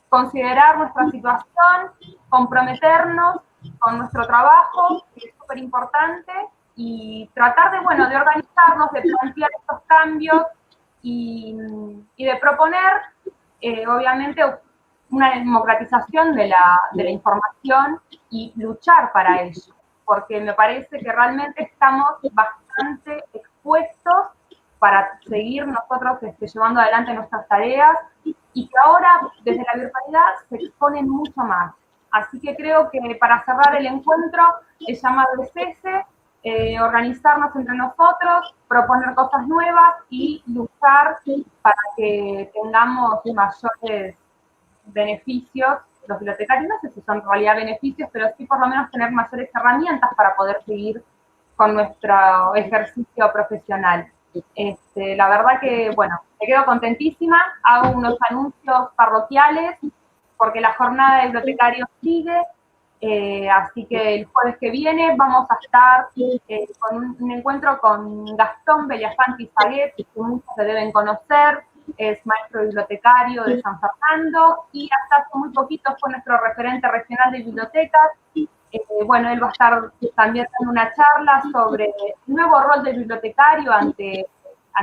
considerar nuestra situación, comprometernos con nuestro trabajo, que es súper importante, y tratar de, bueno, de organizarnos, de plantear estos cambios y de proponer, obviamente, una democratización de la información y luchar para ello, porque me parece que realmente estamos bastante expuestos para seguir nosotros llevando adelante nuestras tareas y que ahora desde la virtualidad se exponen mucho más. Así que creo que para cerrar el encuentro, el llamado es ese, organizarnos entre nosotros, proponer cosas nuevas y luchar para que tengamos mayores beneficios, los bibliotecarios, no sé si son en realidad beneficios, pero sí por lo menos tener mayores herramientas para poder seguir con nuestro ejercicio profesional. La verdad que, bueno, me quedo contentísima, hago unos anuncios parroquiales, porque la jornada de bibliotecarios sigue, así que el jueves que viene vamos a estar con un encuentro con Gastón Bellafanti Zaguet, que muchos se deben conocer, es maestro bibliotecario de San Fernando y hasta hace muy poquito fue nuestro referente regional de bibliotecas. Bueno, él va a estar también dando una charla sobre el nuevo rol del bibliotecario ante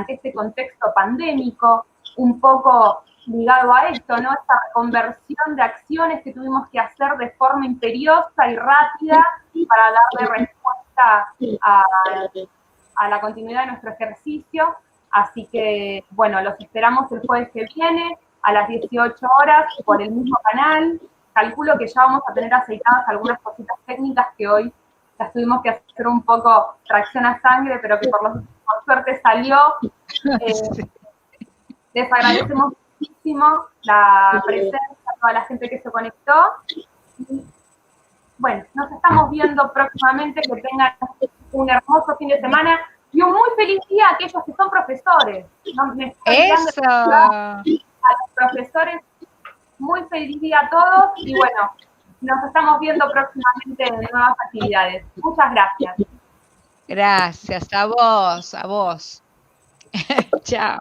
este contexto pandémico, un poco ligado a esto, ¿no? Esta conversión de acciones que tuvimos que hacer de forma imperiosa y rápida para darle respuesta a la continuidad de nuestro ejercicio. Así que, bueno, los esperamos el jueves que viene a las 18 horas por el mismo canal. Calculo que ya vamos a tener aceitadas algunas cositas técnicas que hoy las tuvimos que hacer un poco tracción a sangre, pero que por suerte salió. Les agradecemos muchísimo la presencia de toda la gente que se conectó. Y, bueno, nos estamos viendo próximamente, que tengan un hermoso fin de semana y un muy feliz día a aquellos que son profesores. ¡Eso! A los profesores, muy feliz día a todos y bueno, nos estamos viendo próximamente en nuevas actividades. Muchas gracias. Gracias, a vos, a vos. Chao.